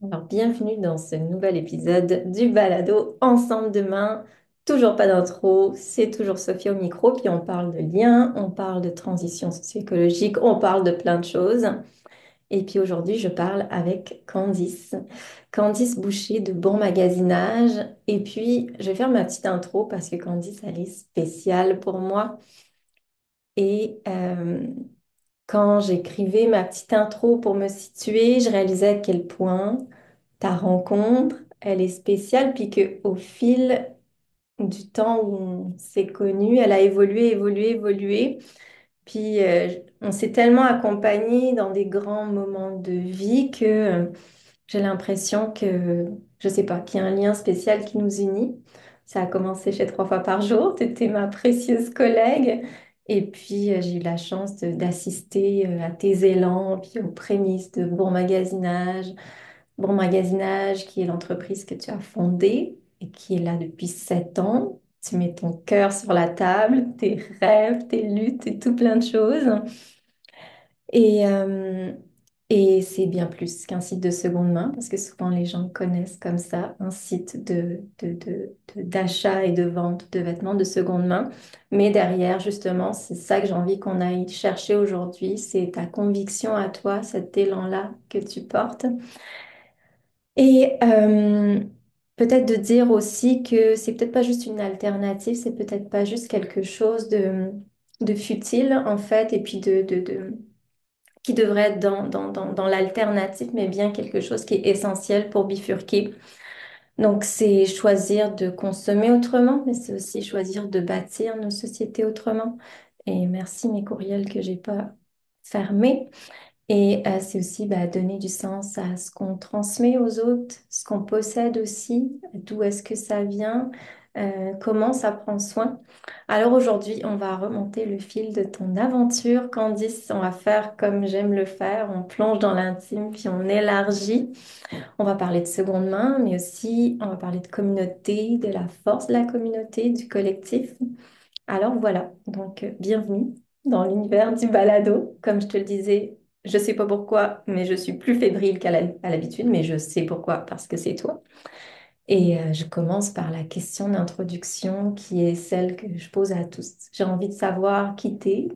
Alors, bienvenue dans ce nouvel épisode du Balado Ensemble demain. Toujours pas d'intro, c'est toujours Sophie au micro, puis on parle de liens, on parle de transition socio-écologique, on parle de plein de choses. Et puis aujourd'hui, je parle avec Candice, Candice Boucher de Bon Magasinage. Et puis, je vais faire ma petite intro parce que Candice, elle est spéciale pour moi. Et quand j'écrivais ma petite intro pour me situer, je réalisais à quel point ta rencontre, elle est spéciale, puis qu'au fil du temps où on s'est connus, elle a évolué, évolué, évolué. Puis on s'est tellement accompagnés dans des grands moments de vie que j'ai l'impression que, je sais pas, qu'il y a un lien spécial qui nous unit. Ça a commencé chez Trois fois par jour. Tu étais ma précieuse collègue. Et puis, j'ai eu la chance d'assister à tes élans, puis aux prémices de Bon Magasinage. Bon Magasinage, qui est l'entreprise que tu as fondée et qui est là depuis 7 ans. Tu mets ton cœur sur la table, tes rêves, tes luttes et tout plein de choses. Et, euh, et c'est bien plus qu'un site de seconde main, parce que souvent les gens connaissent comme ça un site d'achat et de vente de vêtements de seconde main. Mais derrière, justement, c'est ça que j'ai envie qu'on aille chercher aujourd'hui, c'est ta conviction à toi, cet élan-là que tu portes. Et peut-être de dire aussi que c'est peut-être pas juste une alternative, c'est peut-être pas juste quelque chose de futile, en fait, et puis qui devrait être dans l'alternative, mais bien quelque chose qui est essentiel pour bifurquer. Donc, c'est choisir de consommer autrement, mais c'est aussi choisir de bâtir nos sociétés autrement. Et merci mes courriels que j'ai pas fermés. Et c'est aussi donner du sens à ce qu'on transmet aux autres, ce qu'on possède aussi, d'où est-ce que ça vient, comment ça prend soin. Alors aujourd'hui, on va remonter le fil de ton aventure, Candice. On va faire comme j'aime le faire, on plonge dans l'intime, puis on élargit. On va parler de seconde main, mais aussi on va parler de communauté, de la force de la communauté, du collectif. Alors voilà, donc bienvenue dans l'univers du balado. Comme je te le disais, je sais pas pourquoi, mais je suis plus fébrile à l'habitude, mais je sais pourquoi, parce que c'est toi. Et je commence par la question d'introduction qui est celle que je pose à tous. J'ai envie de savoir qui t'étais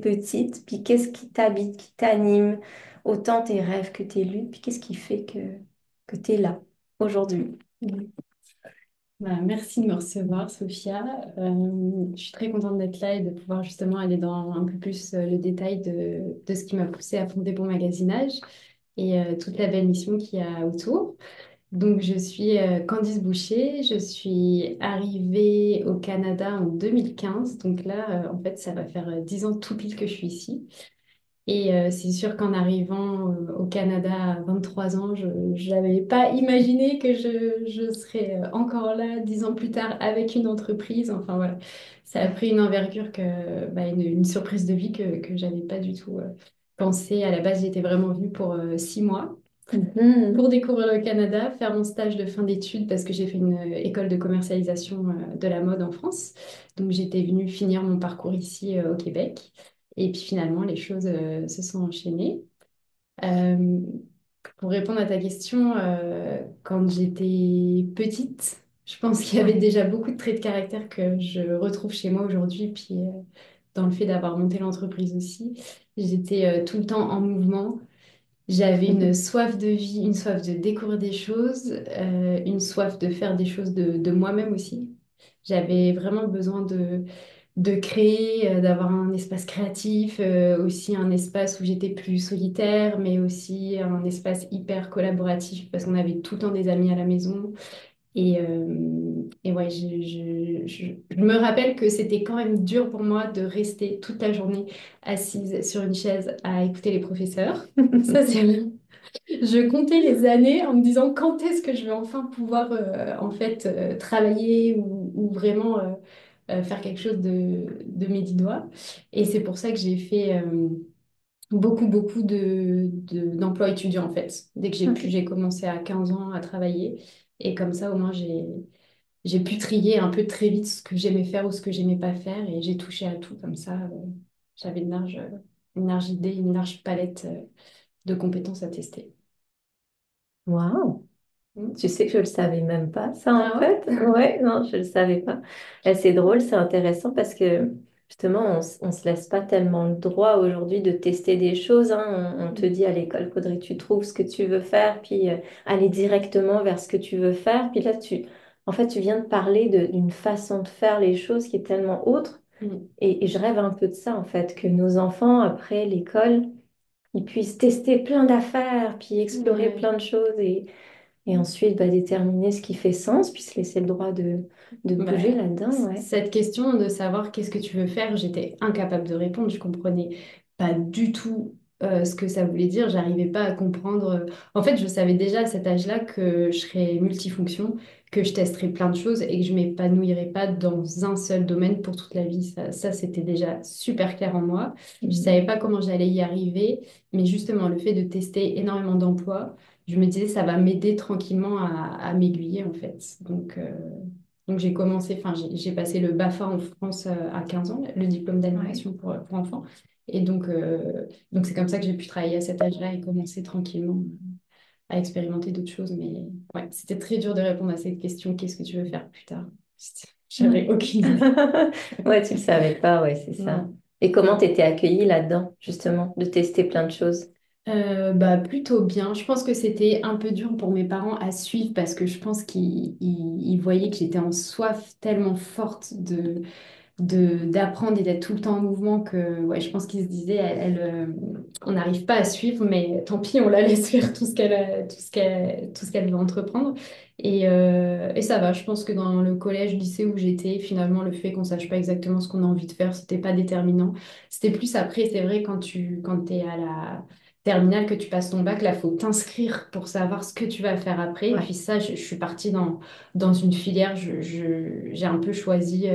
petite, puis qu'est-ce qui t'habite, qui t'anime, autant tes rêves que tes luttes, puis qu'est-ce qui fait que tu es là aujourd'hui. Merci de me recevoir, Sophia. Je suis très contente d'être là et de pouvoir justement aller dans un peu plus le détail de ce qui m'a poussée à fonder Bon Magasinage et toute la belle mission qu'il y a autour. Donc, je suis Candice Boucher. Je suis arrivée au Canada en 2015. Donc là, en fait, ça va faire 10 ans tout pile que je suis ici. Et c'est sûr qu'en arrivant au Canada à 23 ans, je n'avais pas imaginé que je serais encore là 10 ans plus tard avec une entreprise. Enfin voilà, ça a pris une envergure une surprise de vie que j'avais pas du tout pensé. À la base, j'étais vraiment venue pour 6 mois Mhm. pour découvrir le Canada, faire mon stage de fin d'études parce que j'ai fait une école de commercialisation de la mode en France. Donc j'étais venue finir mon parcours ici au Québec. Et puis finalement, les choses se sont enchaînées. Euh, pour répondre à ta question, quand j'étais petite, je pense qu'il y avait Ouais. déjà beaucoup de traits de caractère que je retrouve chez moi aujourd'hui. Puis dans le fait d'avoir monté l'entreprise aussi, j'étais tout le temps en mouvement. J'avais une soif de vie, une soif de découvrir des choses, une soif de faire des choses de moi-même aussi. J'avais vraiment besoin de créer, d'avoir un espace créatif, aussi un espace où j'étais plus solitaire, mais aussi un espace hyper collaboratif parce qu'on avait tout le temps des amis à la maison. Et ouais, je me rappelle que c'était quand même dur pour moi de rester toute la journée assise sur une chaise à écouter les professeurs. Ça, c'est je comptais les années en me disant quand est-ce que je vais enfin pouvoir en fait travailler ou vraiment faire quelque chose de mes 10 doigts. Et c'est pour ça que j'ai fait beaucoup d'emplois étudiants en fait. Dès que j'ai pu, Ok. j'ai commencé à 15 ans à travailler. Et comme ça, au moins, j'ai pu trier un peu très vite ce que j'aimais faire ou ce que j'aimais pas faire. Et j'ai touché à tout comme ça. J'avais une large idée, une large palette de compétences à tester. Waouh! Mm. Tu sais que je le savais même pas, ça en Ah ouais? fait. Ouais, non, je le savais pas. C'est drôle, c'est intéressant parce que justement, on se laisse pas tellement le droit aujourd'hui de tester des choses, hein. On te Mm. dit à l'école, faudrait que tu trouves ce que tu veux faire, puis aller directement vers ce que tu veux faire. Puis là, en fait, tu viens de parler d'une façon de faire les choses qui est tellement autre. Mm. Et je rêve un peu de ça, en fait, que nos enfants, après l'école, ils puissent tester plein d'affaires, puis explorer Ouais. plein de choses et ensuite bah, déterminer ce qui fait sens, puis se laisser le droit de Bah, bouger là-dedans, ouais. cette question de savoir qu'est-ce que tu veux faire, j'étais incapable de répondre. Je comprenais pas du tout ce que ça voulait dire. J'arrivais pas à comprendre. En fait, je savais déjà à cet âge-là que je serais multifonction, que je testerais plein de choses et que je m'épanouirais pas dans un seul domaine pour toute la vie. Ça, c'était déjà super clair en moi. Je Mhm. savais pas comment j'allais y arriver, mais justement, le fait de tester énormément d'emplois, je me disais, ça va m'aider tranquillement à m'aiguiller, en fait. Donc j'ai commencé, enfin j'ai passé le BAFA en France à 15 ans, le diplôme Ouais. d'animation pour enfants. Et donc c'est comme ça que j'ai pu travailler à cet âge-là et commencer tranquillement à expérimenter d'autres choses. Mais ouais, c'était très dur de répondre à cette question, qu'est-ce que tu veux faire plus tard? J'avais Ouais. aucune idée. Ouais, tu le savais pas, ouais, c'est ça. Non. Et comment t'étais accueillie là-dedans, justement, de tester plein de choses? Bah, plutôt bien. Je pense que c'était un peu dur pour mes parents à suivre parce que je pense qu'ils voyaient que j'étais en soif tellement forte d'apprendre et d'être tout le temps en mouvement que ouais, je pense qu'ils se disaient on n'arrive pas à suivre mais tant pis on la laisse faire tout ce qu'elle veut entreprendre et ça va je pense que dans le collège lycée où j'étais finalement le fait qu'on sache pas exactement ce qu'on a envie de faire c'était pas déterminant c'était plus après c'est vrai quand t'es à la terminale que tu passes ton bac là faut t'inscrire pour savoir ce que tu vas faire après et puis Ouais. ça je suis partie dans une filière j'ai un peu choisi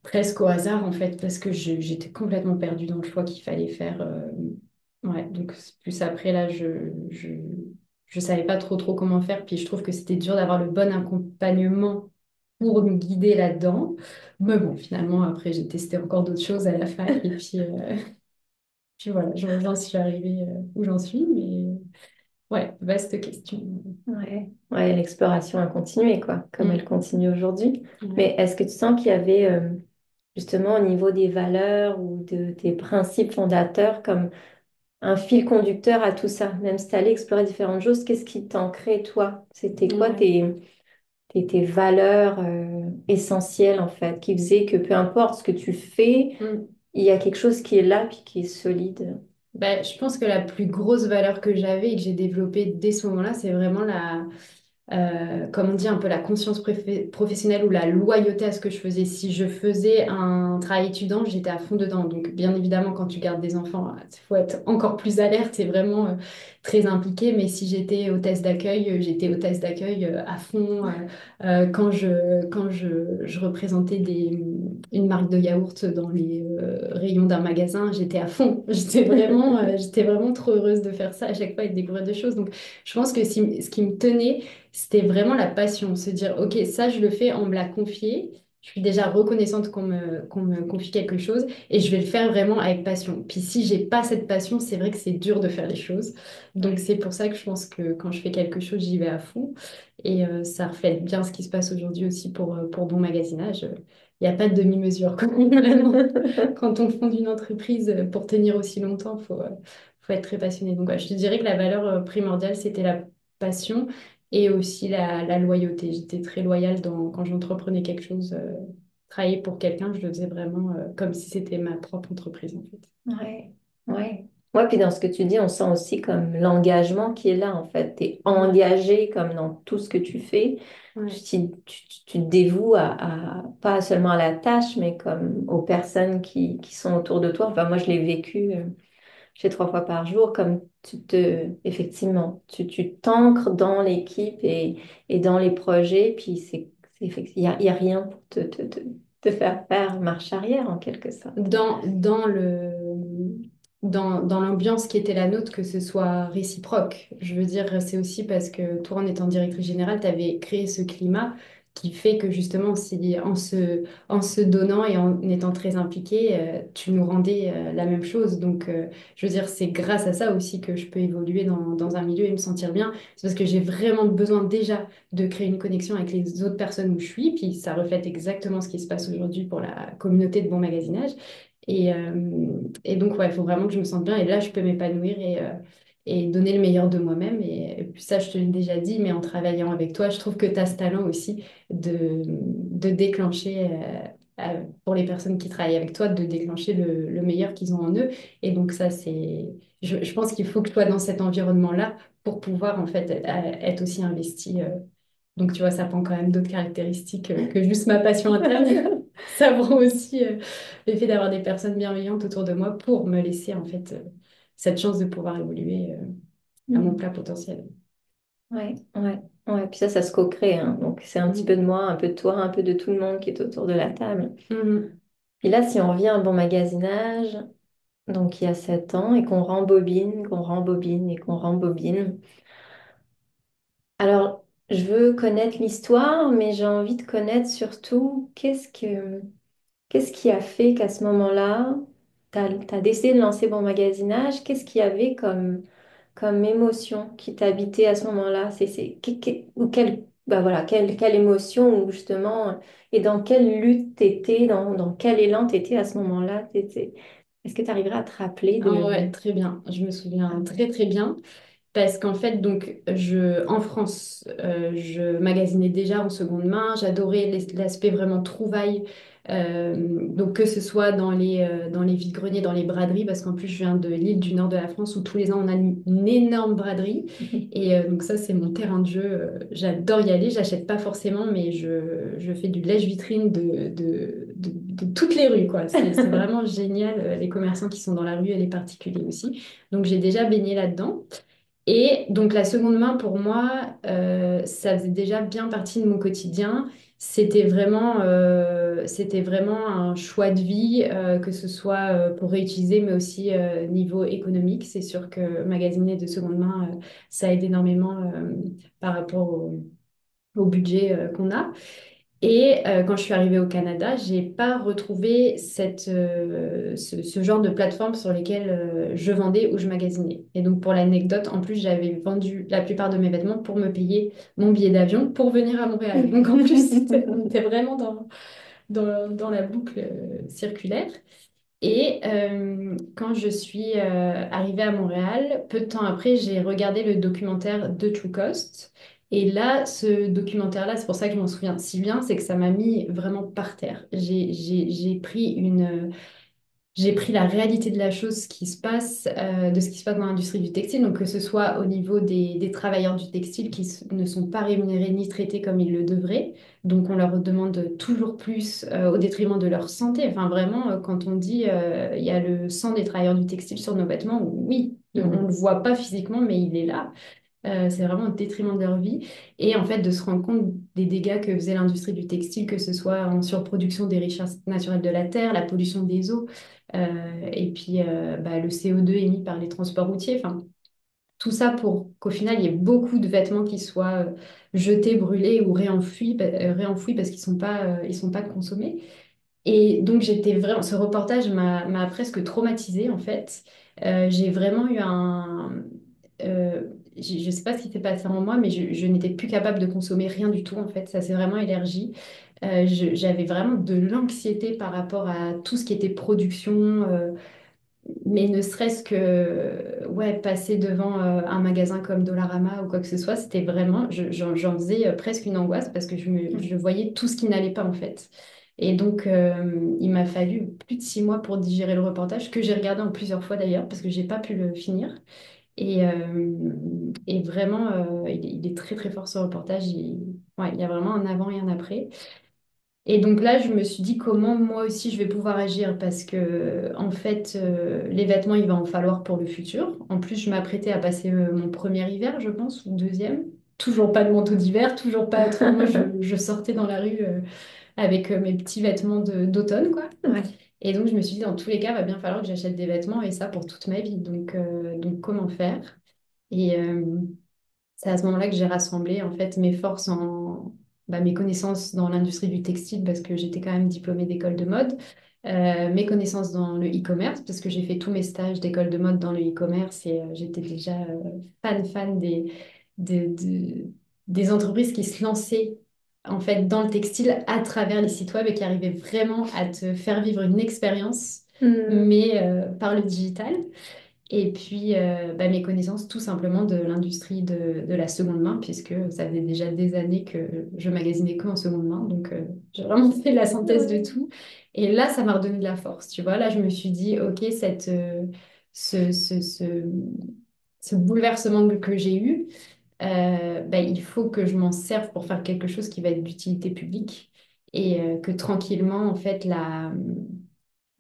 presque au hasard en fait, parce que j'étais complètement perdue dans le choix qu'il fallait faire. Ouais, donc c'est plus après là, je savais pas trop comment faire, puis je trouve que c'était dur d'avoir le bon accompagnement pour me guider là-dedans. Mais bon, finalement, après, j'ai testé encore d'autres choses à la fac, et puis voilà, j'en suis arrivée où j'en suis, mais ouais, vaste question. Ouais. Ouais, l'exploration a continué, quoi, comme elle Mm, continue aujourd'hui. ouais. Mais est-ce que tu sens qu'il y avait, justement, au niveau des valeurs ou des principes fondateurs, comme un fil conducteur à tout ça? Même si tu allais explorer différentes choses, qu'est-ce qui t'ancrait, toi? C'était quoi Ouais. tes valeurs essentielles, en fait, qui faisaient que peu importe ce que tu fais, Mm. il y a quelque chose qui est là, puis qui est solide. Bah, je pense que la plus grosse valeur que j'avais et que j'ai développée dès ce moment-là, c'est vraiment comme on dit, un peu la conscience professionnelle ou la loyauté à ce que je faisais. Si je faisais un travail étudiant, j'étais à fond dedans. Donc, bien évidemment, quand tu gardes des enfants, il faut être encore plus alerte et vraiment très impliqué. Mais si j'étais hôtesse d'accueil, j'étais hôtesse d'accueil à fond. Quand je représentais une marque de yaourt dans les rayons d'un magasin, j'étais à fond. J'étais vraiment trop heureuse de faire ça à chaque fois et de découvrir des choses. Donc, je pense que ce qui me tenait, c'était vraiment la passion, se dire, OK, ça, je le fais, on me l'a confié. Je suis déjà reconnaissante qu'on me confie quelque chose et je vais le faire vraiment avec passion. Puis si j'ai pas cette passion, c'est vrai que c'est dur de faire les choses. Donc Ouais. c'est pour ça que je pense que quand je fais quelque chose, j'y vais à fond. Et ça reflète bien ce qui se passe aujourd'hui aussi pour Bon Magasinage. Il n'y a pas de demi-mesure quand même, vraiment. Quand on fonde une entreprise pour tenir aussi longtemps, faut être très passionné. Donc ouais, je te dirais que la valeur primordiale, c'était la passion et aussi la loyauté. J'étais très loyale quand j'entreprenais quelque chose. Travailler pour quelqu'un, je le faisais vraiment comme si c'était ma propre entreprise en fait. Ouais, ouais. Ouais, puis dans ce que tu dis, on sent aussi comme l'engagement qui est là, en fait. Tu es Ouais, engagé comme dans tout ce que tu fais. ouais, Tu te dévoues pas seulement à la tâche, mais comme aux personnes qui sont autour de toi. Enfin, moi, je l'ai vécu, je fais 3 fois par jour, comme effectivement, tu t'ancres dans l'équipe et dans les projets, puis il y a rien pour te faire faire marche arrière, en quelque sorte. dans l'ambiance qui était la nôtre, que ce soit réciproque. Je veux dire, c'est aussi parce que toi, en étant directrice générale, tu avais créé ce climat. qui fait que justement, si en se donnant et en étant très impliqué, tu nous rendais la même chose. Donc, je veux dire, c'est grâce à ça aussi que je peux évoluer dans un milieu et me sentir bien. C'est parce que j'ai vraiment besoin déjà de créer une connexion avec les autres personnes où je suis. Puis ça reflète exactement ce qui se passe aujourd'hui pour la communauté de bon magasinage. Et, et donc, ouais, il faut vraiment que je me sente bien. Et là, je peux m'épanouir et donner le meilleur de moi-même. Et puis ça, je te l'ai déjà dit, mais en travaillant avec toi, je trouve que tu as ce talent aussi de déclencher, pour les personnes qui travaillent avec toi, de déclencher le meilleur qu'ils ont en eux. Et donc ça, je pense qu'il faut que je sois dans cet environnement-là pour pouvoir en fait être aussi investi. Donc tu vois, ça prend quand même d'autres caractéristiques que juste ma passion interne. Ça prend aussi l'effet d'avoir des personnes bienveillantes autour de moi pour me laisser en fait cette chance de pouvoir évoluer à mon Mhm. plat potentiel. Ouais, ouais, ouais. Puis ça se co-crée, hein. Donc, c'est un petit peu de moi, un peu de toi, un peu de tout le monde qui est autour de la table. Mhm. Et là, si on revient à bon magasinage, donc il y a 7 ans, et qu'on rembobine, qu'on rembobine et qu'on rembobine. Alors, je veux connaître l'histoire, mais j'ai envie de connaître surtout qu'est-ce qui a fait qu'à ce moment-là, tu as décidé de lancer Bon Magasinage. Qu'est-ce qu'il y avait comme émotion qui t'habitait à ce moment-là? Ou bah voilà, quelle émotion, ou justement, et dans quelle lutte t'étais, dans quel élan t'étais à ce moment-là? Est-ce que tu arriverais à te rappeler Ah de... ouais, très bien. Je me souviens très très bien. Parce qu'en fait, donc, en France, je magasinais déjà en seconde main. J'adorais l'aspect vraiment trouvaille. Donc, que ce soit dans les vides-greniers, dans les braderies, parce qu'en plus, je viens de l'île du nord de la France où tous les ans, on a une énorme braderie. Et donc, ça, c'est mon terrain de jeu. J'adore y aller. J'achète pas forcément, mais je fais du lèche-vitrine de toutes les rues, quoi. C'est vraiment génial, les commerçants qui sont dans la rue et les particuliers aussi. Donc, j'ai déjà baigné là-dedans. Et donc la seconde main, pour moi, ça faisait déjà bien partie de mon quotidien. C'était vraiment un choix de vie, que ce soit pour réutiliser, mais aussi niveau économique. C'est sûr que magasiner de seconde main, ça aide énormément par rapport au budget qu'on a. Et quand je suis arrivée au Canada, j'ai pas retrouvé ce genre de plateforme sur lesquelles je vendais ou je magasinais. Et donc, pour l'anecdote, en plus, j'avais vendu la plupart de mes vêtements pour me payer mon billet d'avion pour venir à Montréal. Donc, en plus, on était vraiment dans la boucle circulaire. Et quand je suis arrivée à Montréal, peu de temps après, j'ai regardé le documentaire de True Cost. Et là, ce documentaire-là, c'est pour ça que je m'en souviens si bien, c'est que ça m'a mis vraiment par terre. J'ai pris la réalité de la chose, ce qui se passe, de ce qui se passe dans l'industrie du textile, donc que ce soit au niveau des travailleurs du textile qui ne sont pas rémunérés ni traités comme ils le devraient. Donc on leur demande toujours plus au détriment de leur santé. Enfin vraiment, quand on dit il y a le sang des travailleurs du textile sur nos vêtements, oui, on ne le voit pas physiquement, mais il est là. C'est vraiment au détriment de leur vie. Et en fait, de se rendre compte des dégâts que faisait l'industrie du textile, que ce soit en surproduction des richesses naturelles de la terre, la pollution des eaux, et puis bah, le CO2 émis par les transports routiers. Enfin, tout ça pour qu'au final, il y ait beaucoup de vêtements qui soient jetés, brûlés ou réenfouis parce ils sont pas consommés. Et donc, j'étais vraiment, ce reportage m'a presque traumatisée en fait. J'ai vraiment eu je ne sais pas ce qui s'est passé en moi, mais je n'étais plus capable de consommer rien du tout en fait. Ça s'est vraiment élargi. J'avais vraiment de l'anxiété par rapport à tout ce qui était production, mais ne serait-ce que ouais, passer devant un magasin comme Dollarama ou quoi que ce soit, c'était vraiment, j'en faisais presque une angoisse parce que je voyais tout ce qui n'allait pas en fait. Et donc, il m'a fallu plus de 6 mois pour digérer le reportage, que j'ai regardé en plusieurs fois d'ailleurs, parce que j'ai pas pu le finir. Et vraiment, il est très très fort ce reportage. Ouais, il y a vraiment un avant et un après. Et donc là, je me suis dit comment moi aussi je vais pouvoir agir parce que en fait, les vêtements, il va en falloir pour le futur. En plus, je m'apprêtais à passer mon premier hiver, je pense, ou deuxième. Toujours pas de manteau d'hiver, toujours pas trop. Moi, je sortais dans la rue avec mes petits vêtements d'automne, quoi. Ouais. Et donc, je me suis dit, dans tous les cas, il va bien falloir que j'achète des vêtements et ça pour toute ma vie. Donc comment faire? Et c'est à ce moment-là que j'ai rassemblé en fait mes forces mes connaissances dans l'industrie du textile parce que j'étais quand même diplômée d'école de mode, mes connaissances dans le e-commerce parce que j'ai fait tous mes stages d'école de mode dans le e-commerce et j'étais déjà fan de- de- des entreprises qui se lançaient en fait dans le textile à travers les sites web et qui arrivaient vraiment à te faire vivre une expérience, Hmm. mais par le digital. Et puis, mes connaissances tout simplement de l'industrie de la seconde main, puisque ça faisait déjà des années que je magasinais que en seconde main. Donc, j'ai vraiment fait la synthèse de Ouais. tout. Et là, ça m'a redonné de la force. Tu vois, là, je me suis dit, OK, ce, ce, ce, ce bouleversement que j'ai eu, il faut que je m'en serve pour faire quelque chose qui va être d'utilité publique. Et que tranquillement, en fait,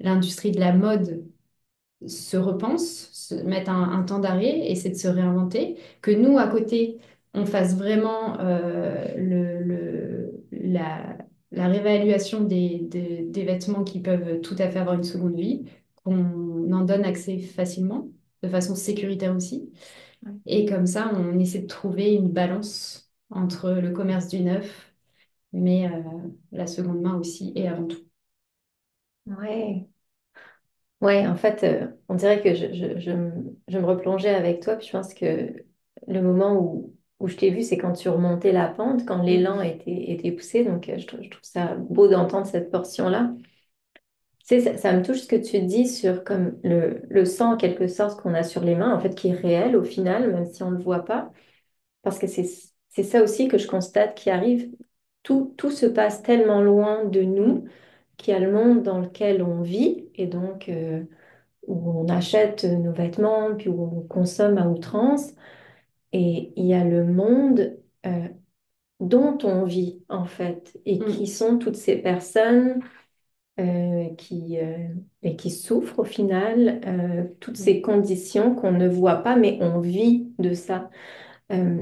l'industrie de la mode se repense, se mettre un temps d'arrêt, essaie de se réinventer, que nous, à côté, on fasse vraiment la réévaluation des vêtements qui peuvent tout à fait avoir une seconde vie, qu'on en donne accès facilement, de façon sécuritaire aussi. Et comme ça, on essaie de trouver une balance entre le commerce du neuf, mais la seconde main aussi, et avant tout. Ouais. Ouais, en fait, on dirait que je me replongeais avec toi, puis je pense que le moment où je t'ai vu, c'est quand tu remontais la pente, quand l'élan Mm. était poussé. Donc, je trouve ça beau d'entendre cette portion-là. Tu sais, ça me touche ce que tu dis sur comme le sang, en quelque sorte, qu'on a sur les mains, en fait, qui est réel au final, même si on ne le voit pas. Parce que c'est ça aussi que je constate qui arrive. Tout se passe tellement loin de nous qu'il y a le monde dans lequel on vit et donc où on achète nos vêtements, puis où on consomme à outrance. Et il y a le monde dont on vit en fait et qui Mm. sont toutes ces personnes et qui souffrent au final, toutes ces Mm. conditions qu'on ne voit pas, mais on vit de ça. Euh,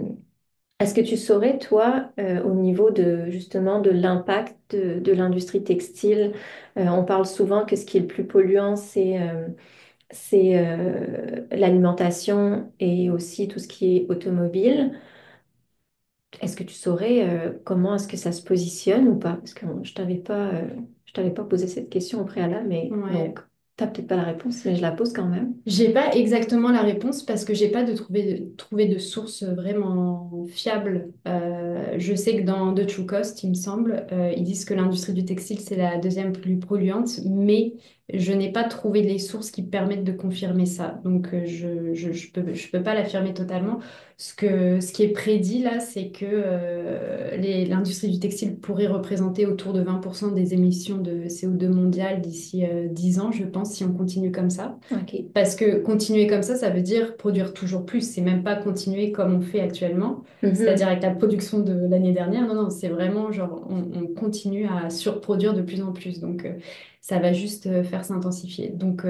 Est-ce que tu saurais, toi, au niveau de justement de l'impact de l'industrie textile, on parle souvent que ce qui est le plus polluant, c'est l'alimentation et aussi tout ce qui est automobile. Est-ce que tu saurais comment est-ce que ça se positionne ou pas? Parce que je t'avais pas posé cette question au préalable, mais Ouais. donc, tu n'as peut-être pas la réponse, mais je la pose quand même. J'ai pas exactement la réponse parce que j'ai pas trouvé de source vraiment fiable. Je sais que dans The True Cost, il me semble, ils disent que l'industrie du textile, c'est la deuxième plus polluante, mais je n'ai pas trouvé les sources qui permettent de confirmer ça. Donc, je peux pas l'affirmer totalement. Ce qui est prédit là, c'est que l'industrie du textile pourrait représenter autour de 20% des émissions de CO2 mondiales d'ici 10 ans, je pense, si on continue comme ça. Ok. Parce que continuer comme ça veut dire produire toujours plus. C'est même pas continuer comme on fait actuellement, c'est-à-dire Mhm. avec la production de l'année dernière. Non, non, c'est vraiment genre on continue à surproduire de plus en plus. Donc ça va juste faire s'intensifier. Donc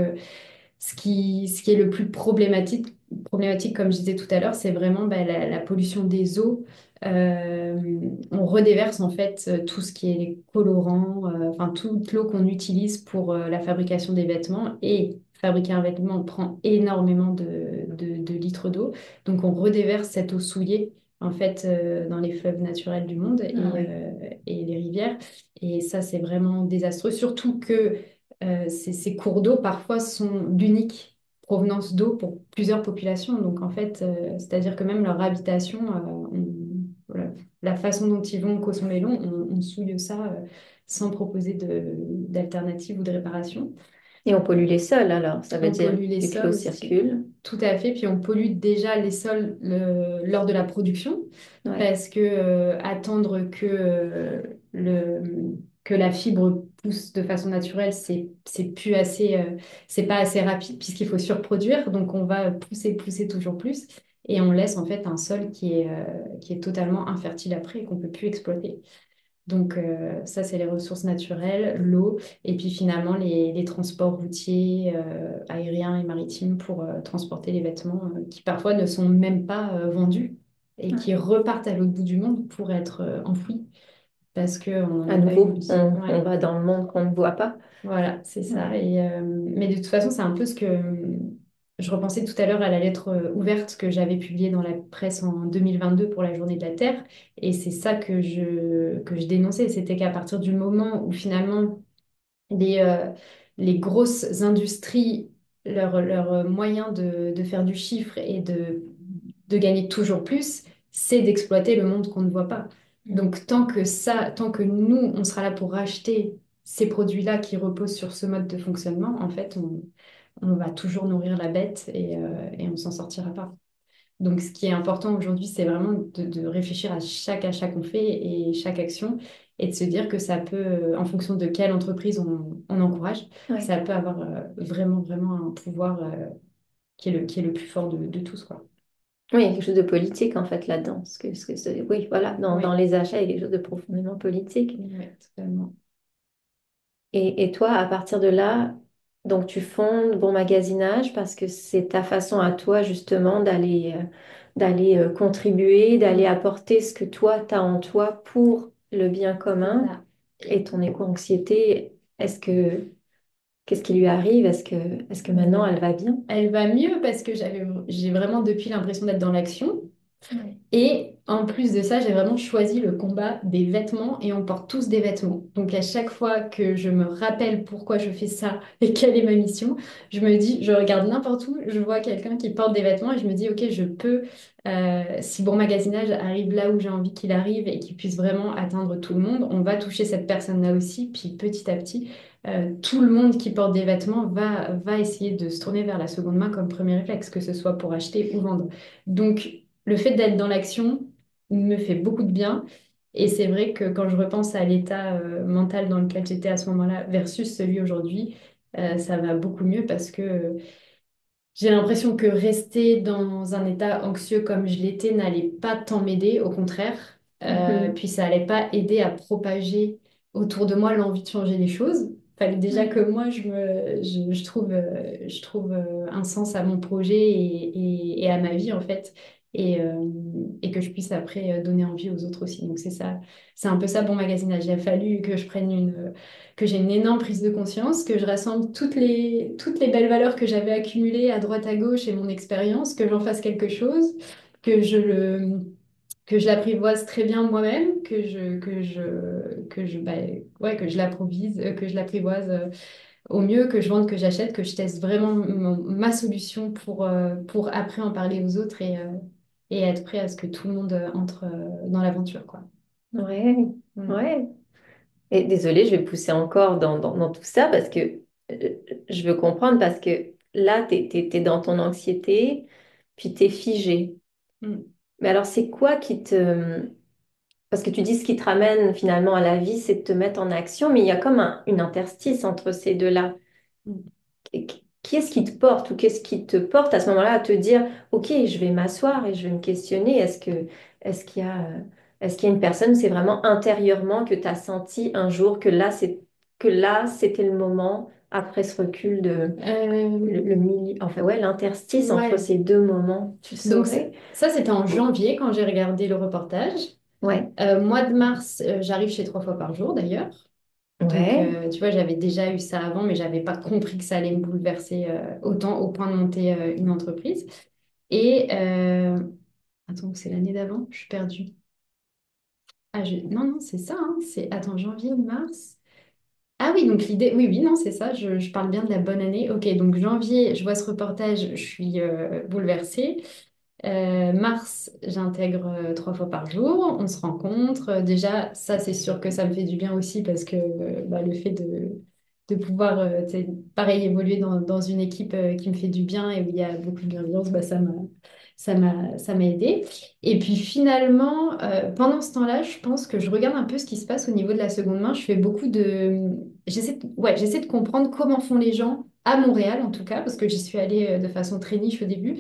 ce qui est le plus problématique, comme je disais tout à l'heure, c'est vraiment la pollution des eaux. On redéverse en fait tout ce qui est les colorants, enfin toute l'eau qu'on utilise pour la fabrication des vêtements. Et fabriquer un vêtement prend énormément de litres d'eau. Donc on redéverse cette eau souillée en fait dans les fleuves naturels du monde Ah ouais. et les rivières. Et ça, c'est vraiment désastreux. Surtout que ces cours d'eau parfois sont d'unique provenance d'eau pour plusieurs populations. Donc en fait, c'est-à-dire que même leur habitation, voilà, la façon dont ils vont consommer l'eau, on souille ça sans proposer d'alternative ou de réparation. Et on pollue les sols alors, ça veut On dire, pollue les vu que sols l'eau aussi. circule. Tout à fait. Puis on pollue déjà les sols lors de la production Ouais. parce que attendre que la fibre pousse de façon naturelle, c'est plus assez, c'est pas assez rapide puisqu'il faut surproduire. Donc on va pousser toujours plus et on laisse en fait un sol qui est totalement infertile après et qu'on peut plus exploiter. Donc ça, c'est les ressources naturelles, l'eau, et puis finalement les transports routiers, aériens et maritimes pour transporter les vêtements qui parfois ne sont même pas vendus et qui Ouais. repartent à l'autre bout du monde pour être enfouis parce qu'on n'en À a pas eu nouveau, l'utilité. on Ouais. va dans le monde qu'on ne voit pas. Voilà, c'est ça. Ouais. Et, mais de toute façon, c'est un peu je repensais tout à l'heure à la lettre ouverte que j'avais publiée dans la presse en 2022 pour la Journée de la Terre. Et c'est ça que je dénonçais. C'était qu'à partir du moment où finalement les, euh, les grosses industries, leur moyen de faire du chiffre et de gagner toujours plus, c'est d'exploiter le monde qu'on ne voit pas. Donc tant que nous, on sera là pour racheter ces produits-là qui reposent sur ce mode de fonctionnement, en fait, on va toujours nourrir la bête et on s'en sortira pas. Donc, ce qui est important aujourd'hui, c'est vraiment de réfléchir à chaque achat qu'on fait et chaque action et de se dire que ça peut, en fonction de quelle entreprise on encourage, Ouais. ça peut avoir vraiment, vraiment un pouvoir qui est le plus fort de tous, quoi. Oui, il y a quelque chose de politique en fait là-dedans. Oui, voilà, dans Oui, les achats, il y a quelque chose de profondément politique. ouais, totalement. Et toi, à partir de là, donc tu fondes Bon Magasinage parce que c'est ta façon à toi justement d'aller contribuer, d'aller Mm, apporter ce que toi, tu as en toi pour le bien c'est commun ça. et ton éco-anxiété. Qu'est-ce qui lui arrive? Est-ce que maintenant elle va bien? Elle va mieux parce que j'ai vraiment depuis l'impression d'être dans l'action. Ouais. Et en plus de ça, j'ai vraiment choisi le combat des vêtements et on porte tous des vêtements. Donc à chaque fois que je me rappelle pourquoi je fais ça et quelle est ma mission, je me dis, je regarde n'importe où, je vois quelqu'un qui porte des vêtements et je me dis, ok, je peux, si Bon Magasinage arrive là où j'ai envie qu'il arrive et qu'il puisse vraiment atteindre tout le monde, on va toucher cette personne-là aussi. Puis petit à petit, tout le monde qui porte des vêtements va essayer de se tourner vers la seconde main comme premier réflexe, que ce soit pour acheter ou vendre. Donc, le fait d'être dans l'action me fait beaucoup de bien. Et c'est vrai que quand je repense à l'état mental dans lequel j'étais à ce moment-là versus celui aujourd'hui, ça va beaucoup mieux parce que j'ai l'impression que rester dans un état anxieux comme je l'étais n'allait pas tant m'aider, au contraire. Mhm. Puis ça allait pas aider à propager autour de moi l'envie de changer les choses. Fallait déjà que Ouais. moi je trouve un sens à mon projet et à ma vie en fait. Et que je puisse après donner envie aux autres aussi. Donc c'est ça, c'est un peu ça Bon Magasinage. Il a fallu que je prenne que j'ai une énorme prise de conscience, que je rassemble toutes les belles valeurs que j'avais accumulées à droite à gauche et mon expérience, que j'en fasse quelque chose, que je le, que je l'apprivoise très bien moi-même, que je l'improvise, que je l'apprivoise au mieux, que je vende, que j'achète, que je teste vraiment ma solution pour après en parler aux autres et être prêt à ce que tout le monde entre dans l'aventure, quoi. Ouais, Mm. ouais. Et désolée, je vais pousser encore dans tout ça parce que euh, je veux comprendre parce que là, t'es dans ton anxiété, puis t'es figé. Mm. Mais alors, c'est quoi qui te... Parce que tu dis ce qui te ramène finalement à la vie, c'est de te mettre en action, mais il y a comme une interstice entre ces deux-là. Mm. Qui est-ce qui te porte ou qu'est-ce qui te porte à ce moment-là à te dire, OK, je vais m'asseoir et je vais me questionner, est-ce qu'il y a une personne, c'est vraiment intérieurement que tu as senti un jour que là, c'était le moment, après ce recul le milieu, enfin ouais, l'interstice entre Ouais. ces deux moments, tu Donc saurais? ça, c'était en janvier quand j'ai regardé le reportage. Ouais, Mois de mars, j'arrive chez 3 fois par jour d'ailleurs. Donc ouais, tu vois, j'avais déjà eu ça avant, mais j'avais pas compris que ça allait me bouleverser autant au point de monter une entreprise. Et attends, c'est l'année d'avant, je suis perdue. Non, non, c'est ça, hein, c'est attends, janvier, mars. Ah oui, donc l'idée, oui, oui, non, c'est ça, je parle bien de la bonne année. Ok, donc janvier, je vois ce reportage, je suis bouleversée. Mars, j'intègre 3 fois par jour, on se rencontre. Déjà, ça, c'est sûr que ça me fait du bien aussi parce que bah, le fait de pouvoir, tu sais, pareil, évoluer dans une équipe qui me fait du bien et où il y a beaucoup de bienveillance, bah, ça m'a aidé. Et puis finalement, pendant ce temps-là, je pense que je regarde un peu ce qui se passe au niveau de la seconde main. Je fais beaucoup de... j'essaie de comprendre comment font les gens à Montréal, en tout cas, parce que j'y suis allée de façon très niche au début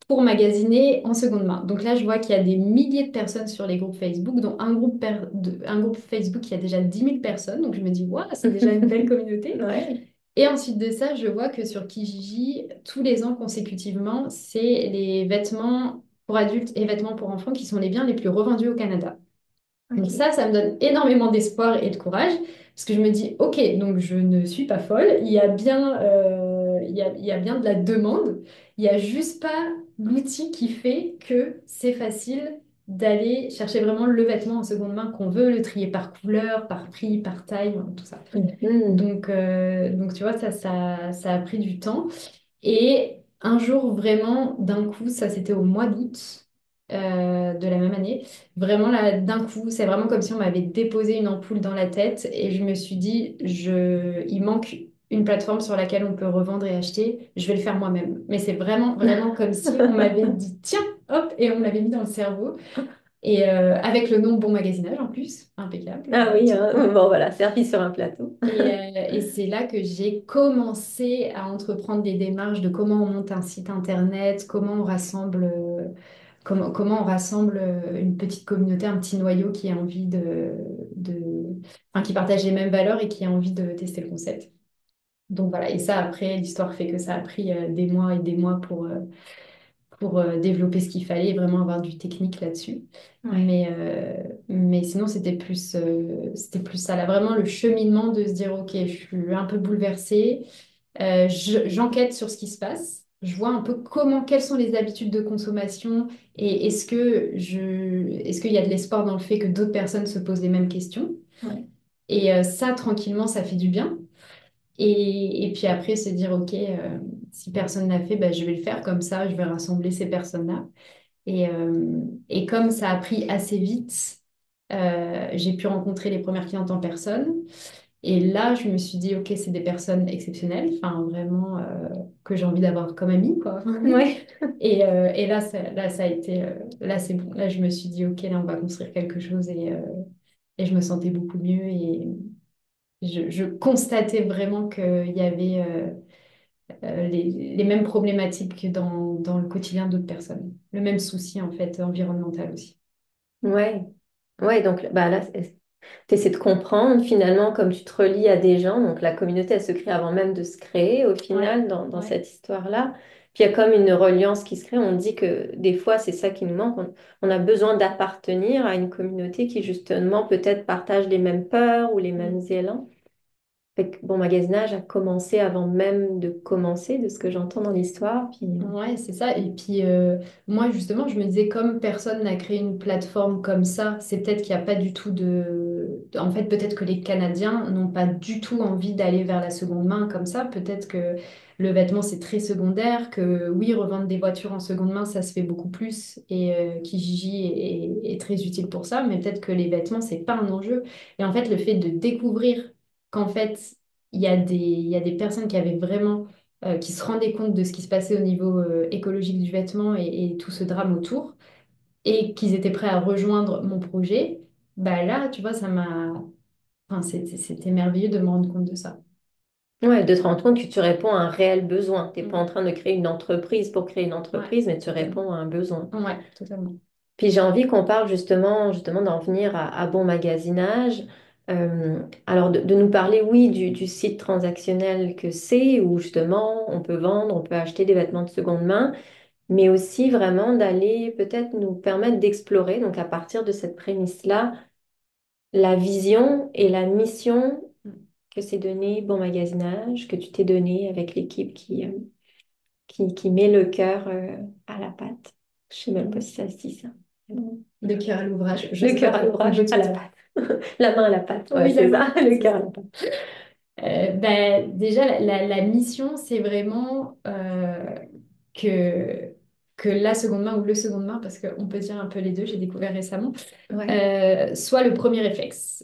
pour magasiner en seconde main. Donc là, je vois qu'il y a des milliers de personnes sur les groupes Facebook, dont un groupe Facebook qui a déjà 10 000 personnes. Donc je me dis, waouh, c'est déjà une belle communauté. ouais, Et ensuite de ça, je vois que sur Kijiji, tous les ans consécutivement, c'est les vêtements pour adultes et vêtements pour enfants qui sont les biens les plus revendus au Canada. Donc ok. ça me donne énormément d'espoir et de courage, parce que je me dis, ok, donc je ne suis pas folle, il y a bien de la demande. Il n'y a juste pas l'outil qui fait que c'est facile d'aller chercher vraiment le vêtement en seconde main qu'on veut, le trier par couleur, par prix, par taille, tout ça. Mhm. Donc tu vois, ça a pris du temps. Et un jour, vraiment, d'un coup, ça c'était au mois d'août de la même année, vraiment là, d'un coup, c'est vraiment comme si on m'avait déposé une ampoule dans la tête et je me suis dit, il manque une plateforme sur laquelle on peut revendre et acheter, je vais le faire moi-même. Mais c'est vraiment, vraiment comme si on m'avait dit, tiens, hop, et on me l'avait mis dans le cerveau. Et avec le nom Bon Magasinage en plus, impeccable. Ah oui, hein. Ouais. Bon voilà, servi sur un plateau. Et c'est là que j'ai commencé à entreprendre des démarches de comment on monte un site internet, comment on rassemble une petite communauté, un petit noyau qui a envie enfin, qui partage les mêmes valeurs et qui a envie de tester le concept. Donc voilà, et ça après, l'histoire fait que ça a pris des mois et des mois pour développer ce qu'il fallait et vraiment avoir du technique là-dessus. Ouais. Mais sinon, c'était plus ça, là, vraiment le cheminement de se dire, OK, je suis un peu bouleversée, j'enquête sur ce qui se passe, je vois un peu quelles sont les habitudes de consommation et est-ce qu'il y a de l'espoir dans le fait que d'autres personnes se posent les mêmes questions. Ouais. Et ça, tranquillement, ça fait du bien. Et puis après, se dire, OK, si personne n'a fait, bah, je vais le faire comme ça, je vais rassembler ces personnes-là. Et comme ça a pris assez vite, j'ai pu rencontrer les premières clientes en personne. Et là, je me suis dit, OK, c'est des personnes exceptionnelles, enfin vraiment que j'ai envie d'avoir comme amie, quoi. Ouais. Et là, ça a été, là, c'est bon. Là, je me suis dit, OK, là, on va construire quelque chose et je me sentais beaucoup mieux. Et je constatais vraiment qu'il y avait les mêmes problématiques que dans le quotidien d'autres personnes. Le même souci, en fait, environnemental aussi. Ouais. Ouais, donc bah là, tu essaies de comprendre finalement comme tu te relis à des gens. Donc la communauté, elle se crée avant même de se créer au Ouais, final dans ouais. cette histoire-là. Puis il y a comme une reliance qui se crée. On dit que des fois, c'est ça qui nous manque. On a besoin d'appartenir à une communauté qui justement peut-être partage les mêmes peurs ou les mêmes Mm. élans. Fait que, bon, magasinage a commencé avant même de commencer, de ce que j'entends dans l'histoire. Puis, Ouais, c'est ça. Et puis, moi, justement, je me disais, comme personne n'a créé une plateforme comme ça, c'est peut-être qu'il n'y a pas du tout En fait, peut-être que les Canadiens n'ont pas du tout envie d'aller vers la seconde main comme ça. Peut-être que le vêtement, c'est très secondaire, que oui, revendre des voitures en seconde main, ça se fait beaucoup plus. Et Kijiji est très utile pour ça. Mais peut-être que les vêtements, c'est pas un enjeu. Et en fait, le fait de découvrir qu'en fait, il y a des personnes qui avaient vraiment qui se rendaient compte de ce qui se passait au niveau écologique du vêtement et tout ce drame autour, et qu'ils étaient prêts à rejoindre mon projet, bah là, tu vois, enfin, c'était merveilleux de me rendre compte de ça. ouais, de te rendre compte que tu réponds à un réel besoin. Tu n'es pas en Mm. train de créer une entreprise pour créer une Ouais, entreprise, mais tu totalement. réponds à un besoin. Ouais, totalement. Puis j'ai envie qu'on parle justement d'en venir à bon magasinage. Alors de nous parler, oui, du site transactionnel que c'est, où justement on peut vendre, on peut acheter des vêtements de seconde main, mais aussi vraiment d'aller peut-être nous permettre d'explorer, donc à partir de cette prémisse-là, la vision et la mission Mm. que s'est donné Bon Magasinage, que tu t'es donné avec l'équipe qui met le cœur à la pâte. Je sais même pas si ça se dit ça. Mm. De cœur à l'ouvrage, je Le sais pas cœur à trop. On l'ouvrage, peut à tout la dire. pâte. La main à la pâte, ouais, Oui, la c'est ça, main, le c'est cœur ça. à la pâte. Déjà, la mission, c'est vraiment que, que la seconde main ou le seconde main, parce qu'on peut dire un peu les deux, j'ai découvert récemment, Ouais. soit le premier réflexe.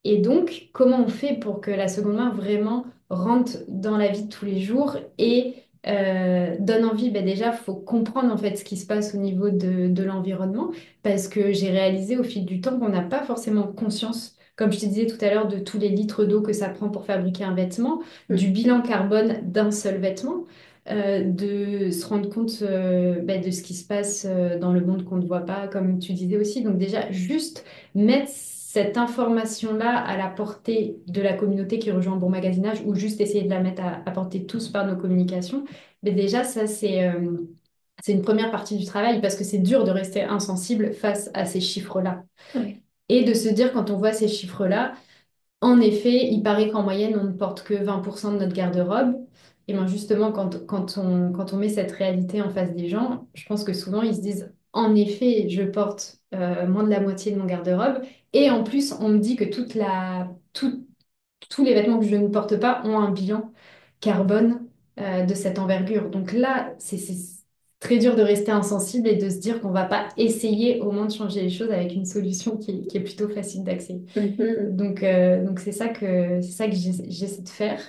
Et donc, comment on fait pour que la seconde main vraiment rentre dans la vie de tous les jours et donne envie? Ben déjà, il faut comprendre en fait ce qui se passe au niveau de l'environnement, parce que j'ai réalisé au fil du temps qu'on n'a pas forcément conscience, comme je te disais tout à l'heure, de tous les litres d'eau que ça prend pour fabriquer un vêtement, du Mm. bilan carbone d'un seul vêtement. De se rendre compte ben, de ce qui se passe dans le monde qu'on ne voit pas, comme tu disais aussi. Donc déjà, juste mettre cette information-là à la portée de la communauté qui rejoint Bon Magasinage ou juste essayer de la mettre à portée tous par nos communications, mais déjà, ça, c'est une première partie du travail parce que c'est dur de rester insensible face à ces chiffres-là. Ouais. Et de se dire, quand on voit ces chiffres-là, en effet, il paraît qu'en moyenne, on ne porte que 20% de notre garde-robe. Et bien justement, quand on met cette réalité en face des gens, je pense que souvent ils se disent, en effet, je porte moins de la moitié de mon garde-robe. Et en plus, on me dit que tous les vêtements que je ne porte pas ont un bilan carbone de cette envergure. Donc là, c'est très dur de rester insensible et de se dire qu'on va pas essayer au moins de changer les choses avec une solution qui est plutôt facile d'accès. Mhm. Donc c'est ça que j'essaie de faire.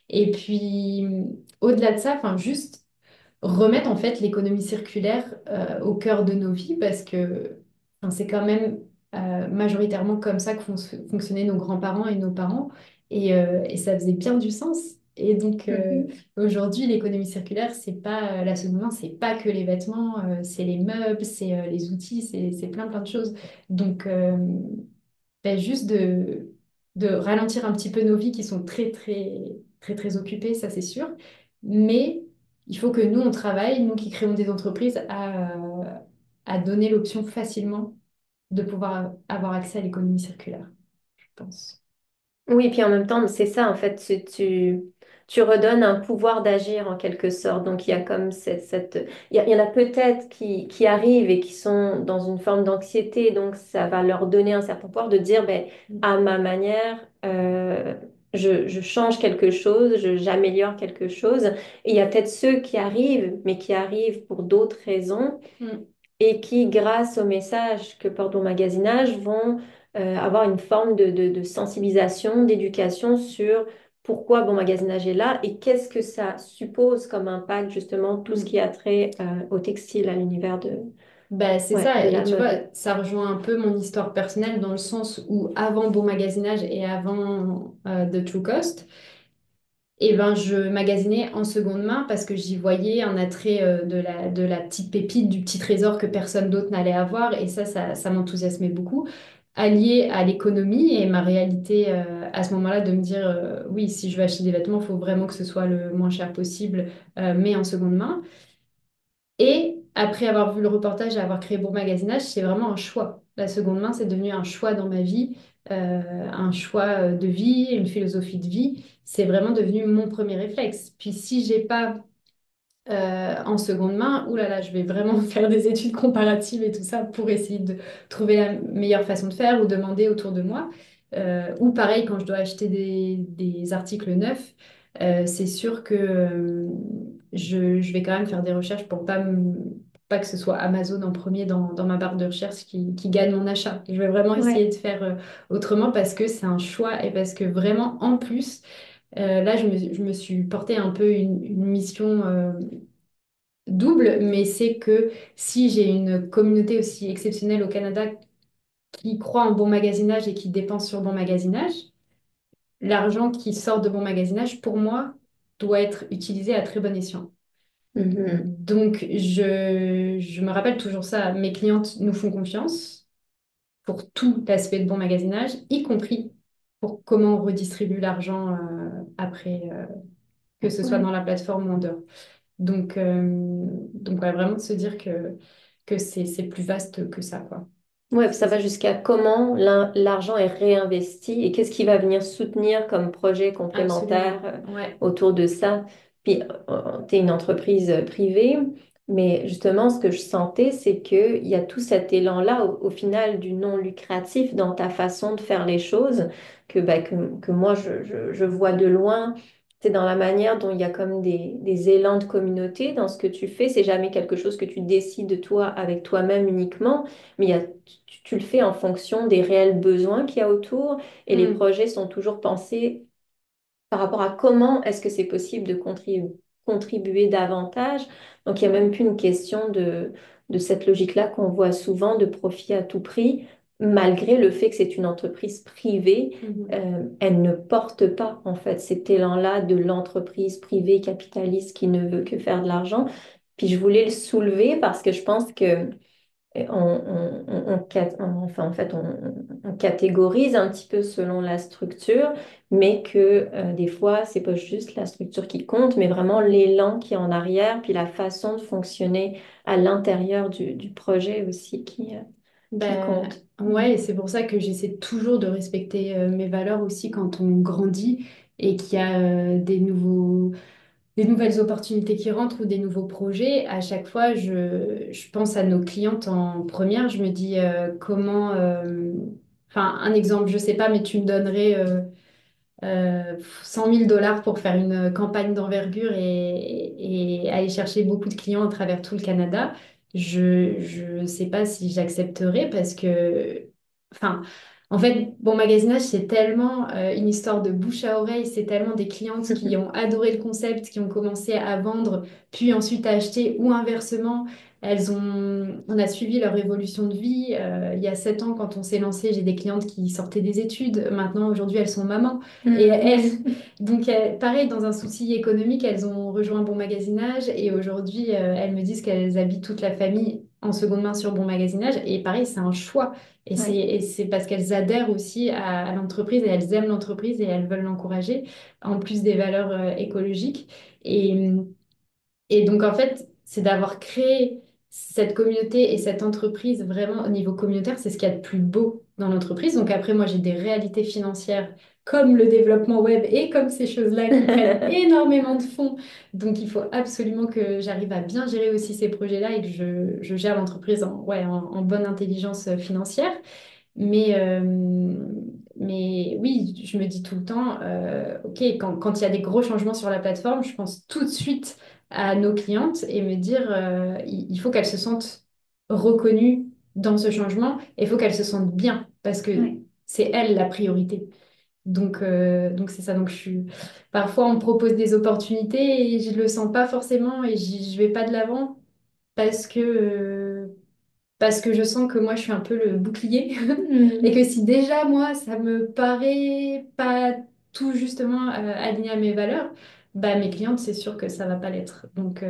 Et puis, au-delà de ça, enfin, juste remettre en fait l'économie circulaire au cœur de nos vies parce que enfin, c'est quand même majoritairement comme ça que fonctionnaient nos grands-parents et nos parents et ça faisait bien du sens. Et donc Mhm. aujourd'hui, l'économie circulaire, c'est pas la seconde main, c'est pas que les vêtements, c'est les meubles, c'est les outils, c'est plein de choses. Donc juste de ralentir un petit peu nos vies qui sont très occupées, ça c'est sûr. Mais il faut que nous, on travaille, nous qui créons des entreprises, à donner l'option facilement de pouvoir avoir accès à l'économie circulaire, je pense. Oui, puis en même temps, c'est ça, en fait, tu redonnes un pouvoir d'agir en quelque sorte. Donc, il y a comme il y en a peut-être qui arrivent et qui sont dans une forme d'anxiété, donc ça va leur donner un certain pouvoir de dire, ben, à ma manière, je change quelque chose, j'améliore quelque chose. Et il y a peut-être ceux qui arrivent, mais qui arrivent pour d'autres raisons Mm. et qui, grâce au message que porte mon magasinage, vont avoir une forme de sensibilisation, d'éducation sur pourquoi bon magasinage est là et qu'est-ce que ça suppose comme impact, justement, tout ce qui Mm. a trait au textile, à l'univers Bah, c'est ouais, de ça, et la tu vois, mode. ça rejoint un peu mon histoire personnelle dans le sens où avant Bon Magasinage et avant The True Cost, et ben, je magasinais en seconde main parce que j'y voyais un attrait de la petite pépite, du petit trésor que personne d'autre n'allait avoir. Et ça m'enthousiasmait beaucoup, allié à l'économie et ma réalité à ce moment-là de me dire, oui, si je veux acheter des vêtements, il faut vraiment que ce soit le moins cher possible, mais en seconde main. Et après avoir vu le reportage et avoir créé Bon Magasinage, c'est vraiment un choix. La seconde main, c'est devenu un choix dans ma vie, un choix de vie, une philosophie de vie. C'est vraiment devenu mon premier réflexe. Puis si j'ai pas en seconde main, oulala, je vais vraiment faire des études comparatives et tout ça pour essayer de trouver la meilleure façon de faire ou demander autour de moi. Ou pareil, quand je dois acheter des articles neufs, c'est sûr que je vais quand même faire des recherches pour pas que ce soit Amazon en premier dans ma barre de recherche qui gagne mon achat. Je vais vraiment essayer Ouais. de faire autrement parce que c'est un choix et parce que vraiment, en plus, là, je me suis porté un peu une mission double, mais c'est que si j'ai une communauté aussi exceptionnelle au Canada qui croit en bon magasinage et qui dépense sur bon magasinage, l'argent qui sort de bon magasinage, pour moi, doit être utilisé à très bon escient. Mhm. Donc, je me rappelle toujours ça. Mes clientes nous font confiance pour tout l'aspect de bon magasinage, y compris pour comment on redistribue l'argent après, que ce soit Ouais. dans la plateforme ou en dehors. Donc ouais, vraiment de se dire que c'est plus vaste que ça, quoi. Ouais, ça va jusqu'à comment l'argent est réinvesti et qu'est-ce qui va venir soutenir comme projet complémentaire Absolument. Ouais. autour de ça. Puis, tu es une entreprise privée, mais justement, ce que je sentais, c'est qu'il y a tout cet élan-là, au final, du non lucratif dans ta façon de faire les choses, que moi, je vois de loin. C'est dans la manière dont il y a comme des élans de communauté dans ce que tu fais. C'est jamais quelque chose que tu décides toi avec toi-même uniquement, mais tu le fais en fonction des réels besoins qu'il y a autour et les Mm. projets sont toujours pensés par rapport à comment est-ce que c'est possible de contribuer davantage. Donc, il n'y a même Ouais. plus une question de cette logique-là qu'on voit souvent de profit à tout prix, malgré le fait que c'est une entreprise privée. Mhm. Elle ne porte pas, en fait, cet élan-là de l'entreprise privée capitaliste qui ne veut que faire de l'argent. Puis je voulais le soulever parce que je pense que enfin, en fait, on catégorise un petit peu selon la structure, mais que des fois, c'est pas juste la structure qui compte, mais vraiment l'élan qui est en arrière, puis la façon de fonctionner à l'intérieur du projet aussi qui Ben, compte. ouais, et c'est pour ça que j'essaie toujours de respecter mes valeurs aussi quand on grandit et qu'il y a des nouveaux des nouvelles opportunités qui rentrent ou des nouveaux projets, à chaque fois, je pense à nos clientes en première. Je me dis comment, enfin, un exemple, je sais pas, mais tu me donnerais 100 000 dollars pour faire une campagne d'envergure et aller chercher beaucoup de clients à travers tout le Canada. Je sais pas si j'accepterais parce que, enfin, en fait, Bon Magasinage, c'est tellement une histoire de bouche à oreille, c'est tellement des clientes qui ont adoré le concept, qui ont commencé à vendre, puis ensuite à acheter, ou inversement, on a suivi leur évolution de vie. Il y a 7 ans, quand on s'est lancé, j'ai des clientes qui sortaient des études. Maintenant, aujourd'hui, elles sont mamans. Et elles, Hmm. donc, pareil, dans un souci économique, elles ont rejoint Bon Magasinage et aujourd'hui, elles me disent qu'elles habitent toute la famille en seconde main sur Bon Magasinage. Et pareil, c'est un choix. Ouais. Et c'est parce qu'elles adhèrent aussi à l'entreprise et elles aiment l'entreprise et elles veulent l'encourager, en plus des valeurs écologiques. Et, et donc, en fait, c'est d'avoir créé cette communauté et cette entreprise vraiment au niveau communautaire, c'est ce qu'il y a de plus beau dans l'entreprise. Donc après, moi, j'ai des réalités financières comme le développement web et comme ces choses-là qui prennent énormément de fonds. Donc, il faut absolument que j'arrive à bien gérer aussi ces projets-là et que je gère l'entreprise en bonne intelligence financière. Mais, euh, mais oui, je me dis tout le temps, OK, quand il y a des gros changements sur la plateforme, je pense tout de suite à nos clientes et me dire, il faut qu'elles se sentent reconnues dans ce changement et il faut qu'elles se sentent bien parce que Ouais. c'est elles la priorité. Donc c'est ça. Parfois, on me propose des opportunités et je le sens pas forcément et je vais pas de l'avant parce parce que je sens que moi, je suis un peu le bouclier et Hmm. que si déjà, moi, ça me paraît pas tout justement aligné à mes valeurs, bah, mes clientes, c'est sûr que ça va pas l'être. Donc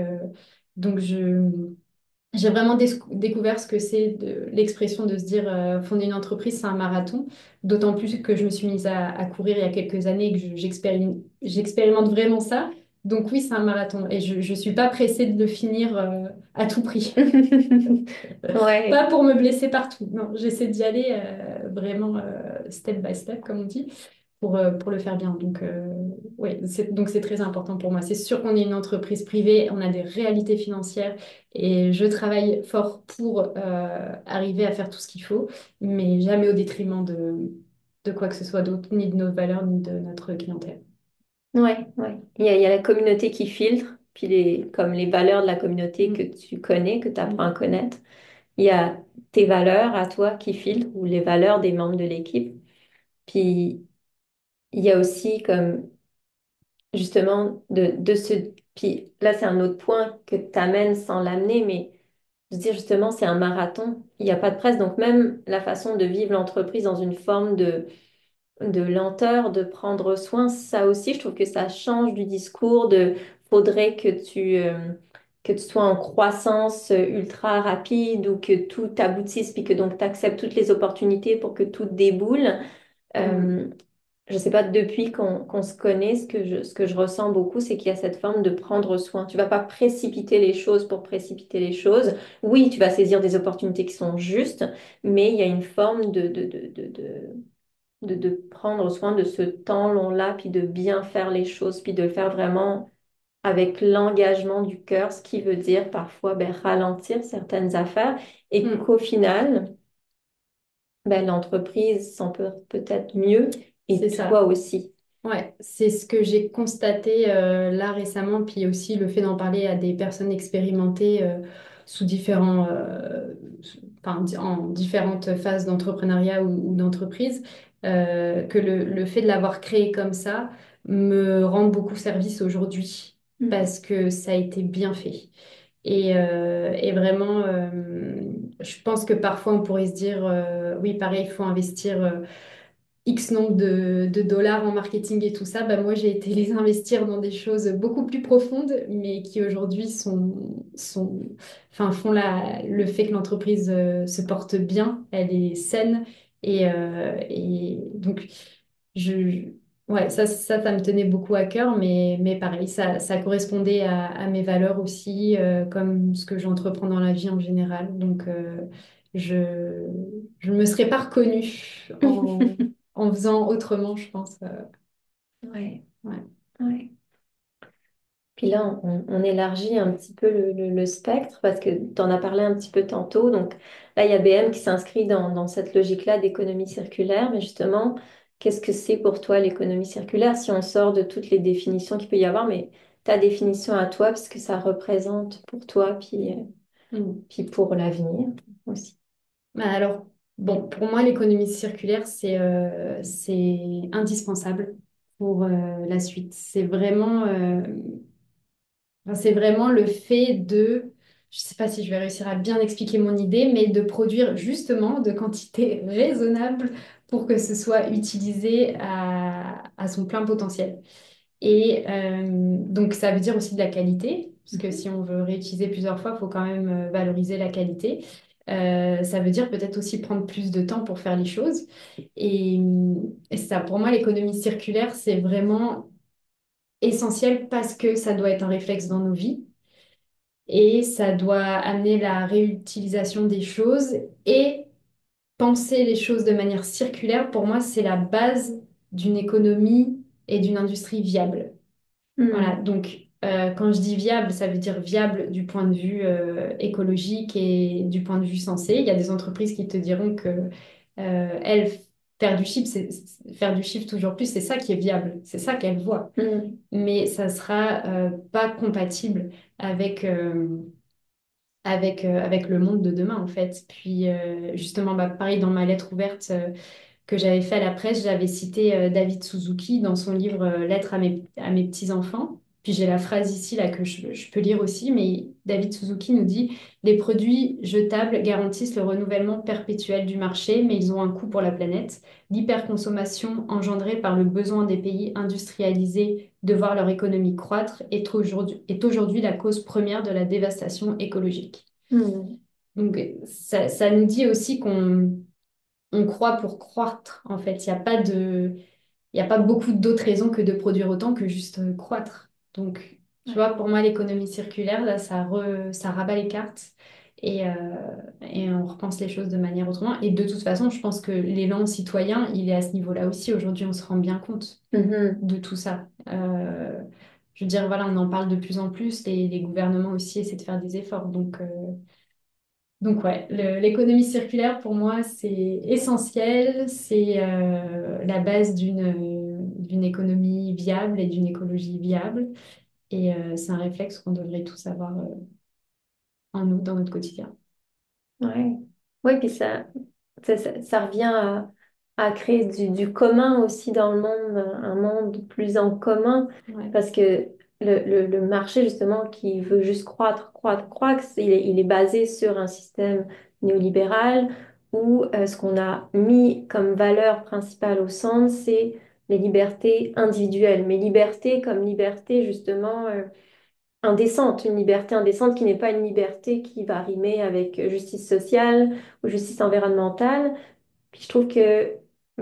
j'ai vraiment découvert ce que c'est de l'expression de se dire fonder une entreprise, c'est un marathon. D'autant plus que je me suis mise à courir il y a quelques années et que j'expérimente vraiment ça. Donc oui, c'est un marathon et je ne suis pas pressée de le finir à tout prix. Pas Ouais. pour me blesser partout. Non, j'essaie d'y aller vraiment step by step, comme on dit, pour le faire bien. Oui, donc c'est très important pour moi. C'est sûr qu'on est une entreprise privée, on a des réalités financières et je travaille fort pour arriver à faire tout ce qu'il faut, mais jamais au détriment de quoi que ce soit d'autre, ni de nos valeurs, ni de notre clientèle. Ouais, ouais. Il y a la communauté qui filtre, puis comme les valeurs de la communauté que Mm, tu connais, que tu apprends à mm, connaître. Il y a tes valeurs à toi qui filtrent ou les valeurs des membres de l'équipe. Puis il y a aussi comme justement de ce... Puis là, c'est un autre point que tu amènes sans l'amener, mais de dire justement, c'est un marathon. Il n'y a pas de presse. Donc même la façon de vivre l'entreprise dans une forme de lenteur, de prendre soin, ça aussi, je trouve que ça change du discours de faudrait que tu sois en croissance ultra rapide ou que tout aboutisse, puis que donc tu acceptes toutes les opportunités pour que tout déboule. mm, Euh, je ne sais pas, depuis qu'on se connaît, ce que je ressens beaucoup, c'est qu'il y a cette forme de prendre soin. Tu vas pas précipiter les choses pour précipiter les choses. Oui, tu vas saisir des opportunités qui sont justes, mais il y a une forme de prendre soin de ce temps long-là, puis de bien faire les choses, puis de le faire vraiment avec l'engagement du cœur, ce qui veut dire parfois ben, ralentir certaines affaires, et mm. qu'au final, ben, l'entreprise s'en peut peut-être mieux, et C'est toi ça. aussi. Ouais, c'est ce que j'ai constaté là récemment, puis aussi le fait d'en parler à des personnes expérimentées sous en différentes phases d'entrepreneuriat ou d'entreprise, que le fait de l'avoir créé comme ça me rend beaucoup service aujourd'hui Mm. parce que ça a été bien fait. Et vraiment, je pense que parfois on pourrait se dire, oui, pareil, il faut investir. X nombre de dollars en marketing et tout ça, bah moi j'ai été les investir dans des choses beaucoup plus profondes, mais qui aujourd'hui font le fait que l'entreprise se porte bien, elle est saine et donc je, ouais, ça me tenait beaucoup à cœur, mais pareil, ça correspondait à mes valeurs aussi, comme ce que j'entreprends dans la vie en général. Je je ne me serais pas reconnue en faisant autrement, je pense. Ouais, Ouais. ouais. Puis là, on élargit un petit peu le spectre parce que tu en as parlé un petit peu tantôt. Donc là, il y a BM qui s'inscrit dans cette logique-là d'économie circulaire. Mais justement, qu'est-ce que c'est pour toi l'économie circulaire si on sort de toutes les définitions qu'il peut y avoir, mais ta définition à toi, puisque ça représente pour toi, puis pour l'avenir aussi. Bah alors, bon, pour moi, l'économie circulaire, c'est indispensable pour la suite. C'est vraiment le fait de, je ne sais pas si je vais réussir à bien expliquer mon idée, mais de produire justement de quantités raisonnables pour que ce soit utilisé à son plein potentiel. Et donc, ça veut dire aussi de la qualité, parce que si on veut réutiliser plusieurs fois, il faut quand même valoriser la qualité. Ça veut dire peut-être aussi prendre plus de temps pour faire les choses. Et, et ça, pour moi, l'économie circulaire, c'est vraiment essentiel parce que ça doit être un réflexe dans nos vies et ça doit amener la réutilisation des choses et penser les choses de manière circulaire. Pour moi, c'est la base d'une économie et d'une industrie viable. Voilà, Hmm. donc quand je dis viable, ça veut dire viable du point de vue écologique et du point de vue sensé. Il y a des entreprises qui te diront que elles, faire du chiffre toujours plus, c'est ça qui est viable, c'est ça qu'elles voient. Hmm. Mais ça sera pas compatible avec, avec le monde de demain, en fait. Puis justement, bah, pareil, dans ma lettre ouverte, que j'avais fait à la presse, j'avais cité David Suzuki dans son livre Lettres à mes petits-enfants. Puis j'ai la phrase ici là que je peux lire aussi, mais David Suzuki nous dit, les produits jetables garantissent le renouvellement perpétuel du marché, mais ils ont un coût pour la planète. L'hyperconsommation engendrée par le besoin des pays industrialisés de voir leur économie croître est aujourd'hui la cause première de la dévastation écologique. Hmm. Donc ça nous dit aussi qu'on on croit pour croître, en fait. Il y a pas beaucoup d'autres raisons que de produire autant que juste croître. Donc, tu Ouais. vois, pour moi, l'économie circulaire, là, ça rabat les cartes et on repense les choses de manière autrement. Et de toute façon, je pense que l'élan citoyen, il est à ce niveau-là aussi. Aujourd'hui, on se rend bien compte Mhm. de tout ça. Je veux dire, voilà, on en parle de plus en plus. Les gouvernements aussi essaient de faire des efforts. Donc ouais, l'économie circulaire pour moi c'est essentiel, c'est la base d'une économie viable et d'une écologie viable et c'est un réflexe qu'on devrait tous avoir en nous dans notre quotidien. Ouais. Oui, puis ça revient à créer du commun aussi dans le monde, un monde plus en commun, Ouais. parce que le marché, justement, qui veut juste croître, croître, croître, il est basé sur un système néolibéral où ce qu'on a mis comme valeur principale au centre, c'est les libertés individuelles. Mais liberté comme liberté, justement, indécente, une liberté indécente qui n'est pas une liberté qui va rimer avec justice sociale ou justice environnementale. Puis je trouve que,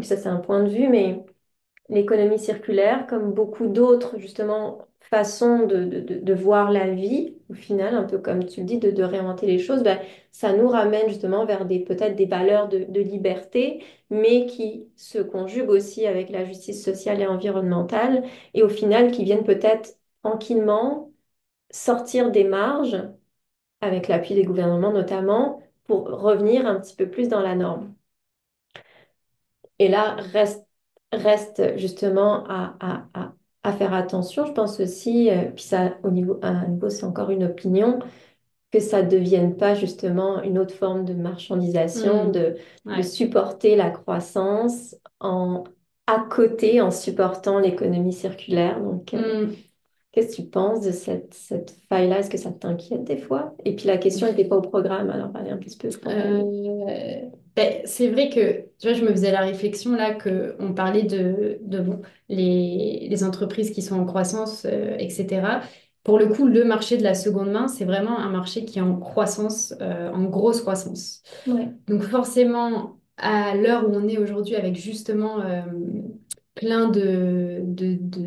ça c'est un point de vue, mais l'économie circulaire, comme beaucoup d'autres justement façons de voir la vie, au final, un peu comme tu le dis, de réinventer les choses, ben, ça nous ramène justement vers peut-être des valeurs de liberté, mais qui se conjuguent aussi avec la justice sociale et environnementale, et au final qui viennent peut-être tranquillement sortir des marges, avec l'appui des gouvernements notamment, pour revenir un petit peu plus dans la norme. Et là, reste justement à faire attention. Je pense aussi, puis ça, à un niveau, c'est encore une opinion, que ça ne devienne pas justement une autre forme de marchandisation, Hmm. de Ouais. supporter la croissance à côté, en supportant l'économie circulaire. Donc, Hmm. qu'est-ce que tu penses de cette faille-là? Est-ce que ça t'inquiète des fois? Et puis la question n'était pas au programme, alors allez un petit peu spontané. C'est vrai que tu vois, je me faisais la réflexion là que on parlait de bon, les entreprises qui sont en croissance, etc. Pour le coup, le marché de la seconde main, c'est vraiment un marché qui est en croissance, en grosse croissance. Ouais. Donc forcément, à l'heure où on est aujourd'hui avec justement plein de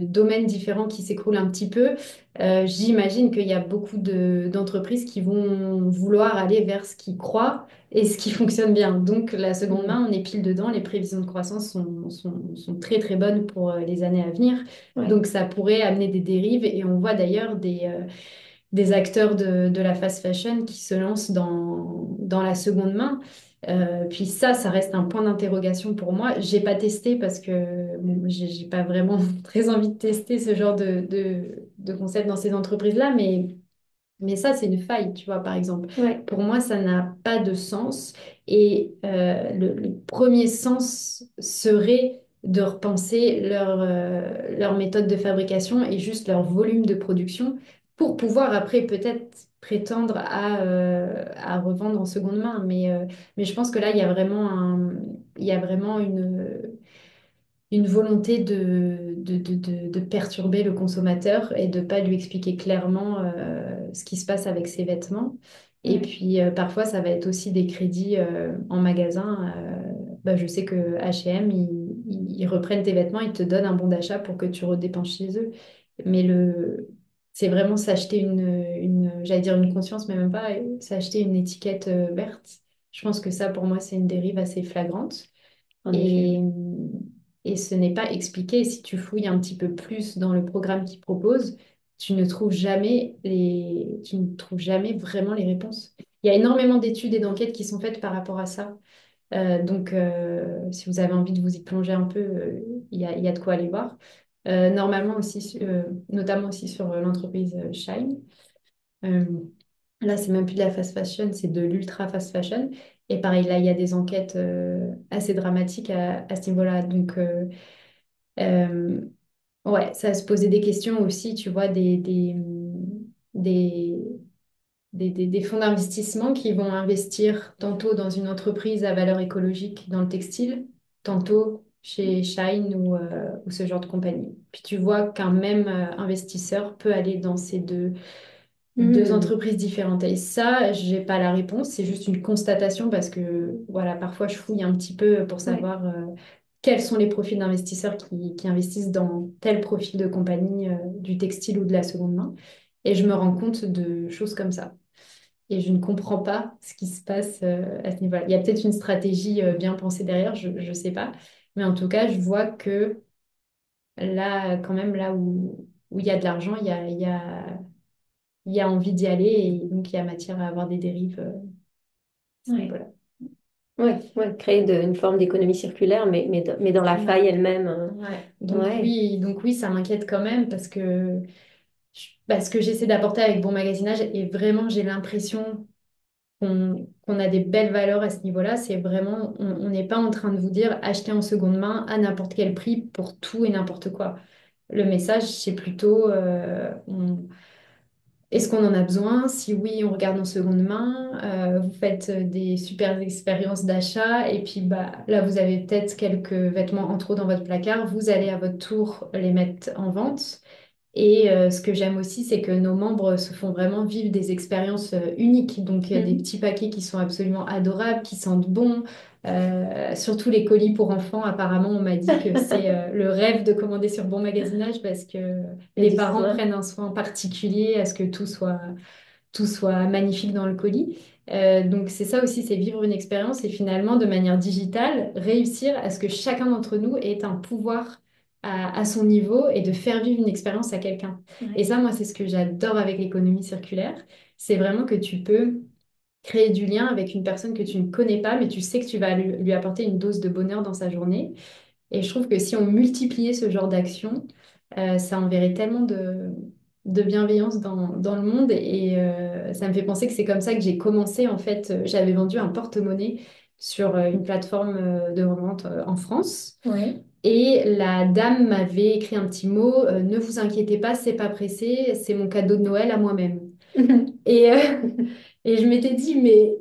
domaines différents qui s'écroulent un petit peu, j'imagine qu'il y a beaucoup d'entreprises qui vont vouloir aller vers ce qu'ils croient et ce qui fonctionne bien. Donc, la seconde Mhm. main, on est pile dedans. Les prévisions de croissance sont très, très bonnes pour les années à venir. Ouais, Donc, ça pourrait amener des dérives. Et on voit d'ailleurs des acteurs de la fast fashion qui se lancent dans la seconde main. Puis ça reste un point d'interrogation pour moi. J'ai pas testé parce que bon, j'ai pas vraiment très envie de tester ce genre de concept dans ces entreprises-là, mais ça, c'est une faille, tu vois, par exemple. ouais, Pour moi, ça n'a pas de sens. Et le premier sens serait de repenser leur méthode de fabrication et juste leur volume de production pour pouvoir après peut-être prétendre à revendre en seconde main. Mais je pense que là, il y a vraiment une volonté de perturber le consommateur et de pas lui expliquer clairement ce qui se passe avec ses vêtements. Et ouais. puis parfois, ça va être aussi des crédits en magasin. Bah, je sais que H&M, ils reprennent tes vêtements, ils te donnent un bon d'achat pour que tu redépenses chez eux. Mais c'est vraiment s'acheter j'allais dire une conscience, mais même pas, s'acheter une étiquette verte. Je pense que ça, pour moi, c'est une dérive assez flagrante. En effet, Et, oui. et ce n'est pas expliqué. Si tu fouilles un petit peu plus dans le programme qu'ils proposent, tu ne trouves jamais vraiment les réponses. Il y a énormément d'études et d'enquêtes qui sont faites par rapport à ça. Donc, si vous avez envie de vous y plonger un peu, il y a de quoi aller voir. Normalement aussi, notamment aussi sur l'entreprise Shine. Euh, Là, c'est même plus de la fast fashion, c'est de l'ultra fast fashion. Et pareil, là, il y a des enquêtes assez dramatiques à ce niveau-là. Donc, euh, ouais, ça se posait des questions aussi, tu vois, des, des fonds d'investissement qui vont investir tantôt dans une entreprise à valeur écologique dans le textile, tantôt chez Shine ou ce genre de compagnie. Puis tu vois qu'un même investisseur peut aller dans ces deux Mhm. entreprises différentes. Et ça, j'ai pas la réponse, c'est juste une constatation parce que voilà, parfois je fouille un petit peu pour Ouais, savoir quels sont les profils d'investisseurs qui investissent dans tel profil de compagnie du textile ou de la seconde main. Et je me rends compte de choses comme ça. Et je ne comprends pas ce qui se passe à ce niveau-là. Il y a peut-être une stratégie bien pensée derrière, je ne sais pas. Mais en tout cas, je vois que là, quand même, là où il y a de l'argent, il y a envie d'y aller et donc il y a matière à avoir des dérives à ce ouais. niveau-là. Ouais, ouais, créer une forme d'économie circulaire, mais dans la faille Ouais. elle-même. Ouais. Ouais. Donc oui, ça m'inquiète quand même parce que j'essaie d'apporter avec bon magasinage et vraiment j'ai l'impression qu'on a des belles valeurs à ce niveau-là. C'est vraiment, on n'est pas en train de vous dire acheter en seconde main à n'importe quel prix pour tout et n'importe quoi. Le message, c'est plutôt est-ce qu'on en a besoin? Si oui, on regarde en seconde main. Vous faites des super expériences d'achat et puis bah, là, vous avez peut-être quelques vêtements en trop dans votre placard. Vous allez à votre tour les mettre en vente. Et ce que j'aime aussi, c'est que nos membres se font vraiment vivre des expériences uniques. Donc, des Mhm. petits paquets qui sont absolument adorables, qui sentent bon. Surtout les colis pour enfants. Apparemment, on m'a dit que c'est le rêve de commander sur Bon Magasinage parce que Il y a les du parents soin. prennent un soin particulier à ce que tout soit magnifique dans le colis. Donc c'est ça aussi, c'est vivre une expérience et finalement de manière digitale, réussir à ce que chacun d'entre nous ait un pouvoir à son niveau et de faire vivre une expérience à quelqu'un. Et Ouais. ça, moi, c'est ce que j'adore avec l'économie circulaire. C'est vraiment que tu peux créer du lien avec une personne que tu ne connais pas, mais tu sais que tu vas lui apporter une dose de bonheur dans sa journée. Et je trouve que si on multipliait ce genre d'action, ça enverrait tellement de bienveillance dans le monde. Et ça me fait penser que c'est comme ça que j'ai commencé. En fait, j'avais vendu un porte-monnaie sur une plateforme de revente en France. Ouais. Et la dame m'avait écrit un petit mot, ne vous inquiétez pas, c'est pas pressé, c'est mon cadeau de Noël à moi-même. Et, et je m'étais dit, mais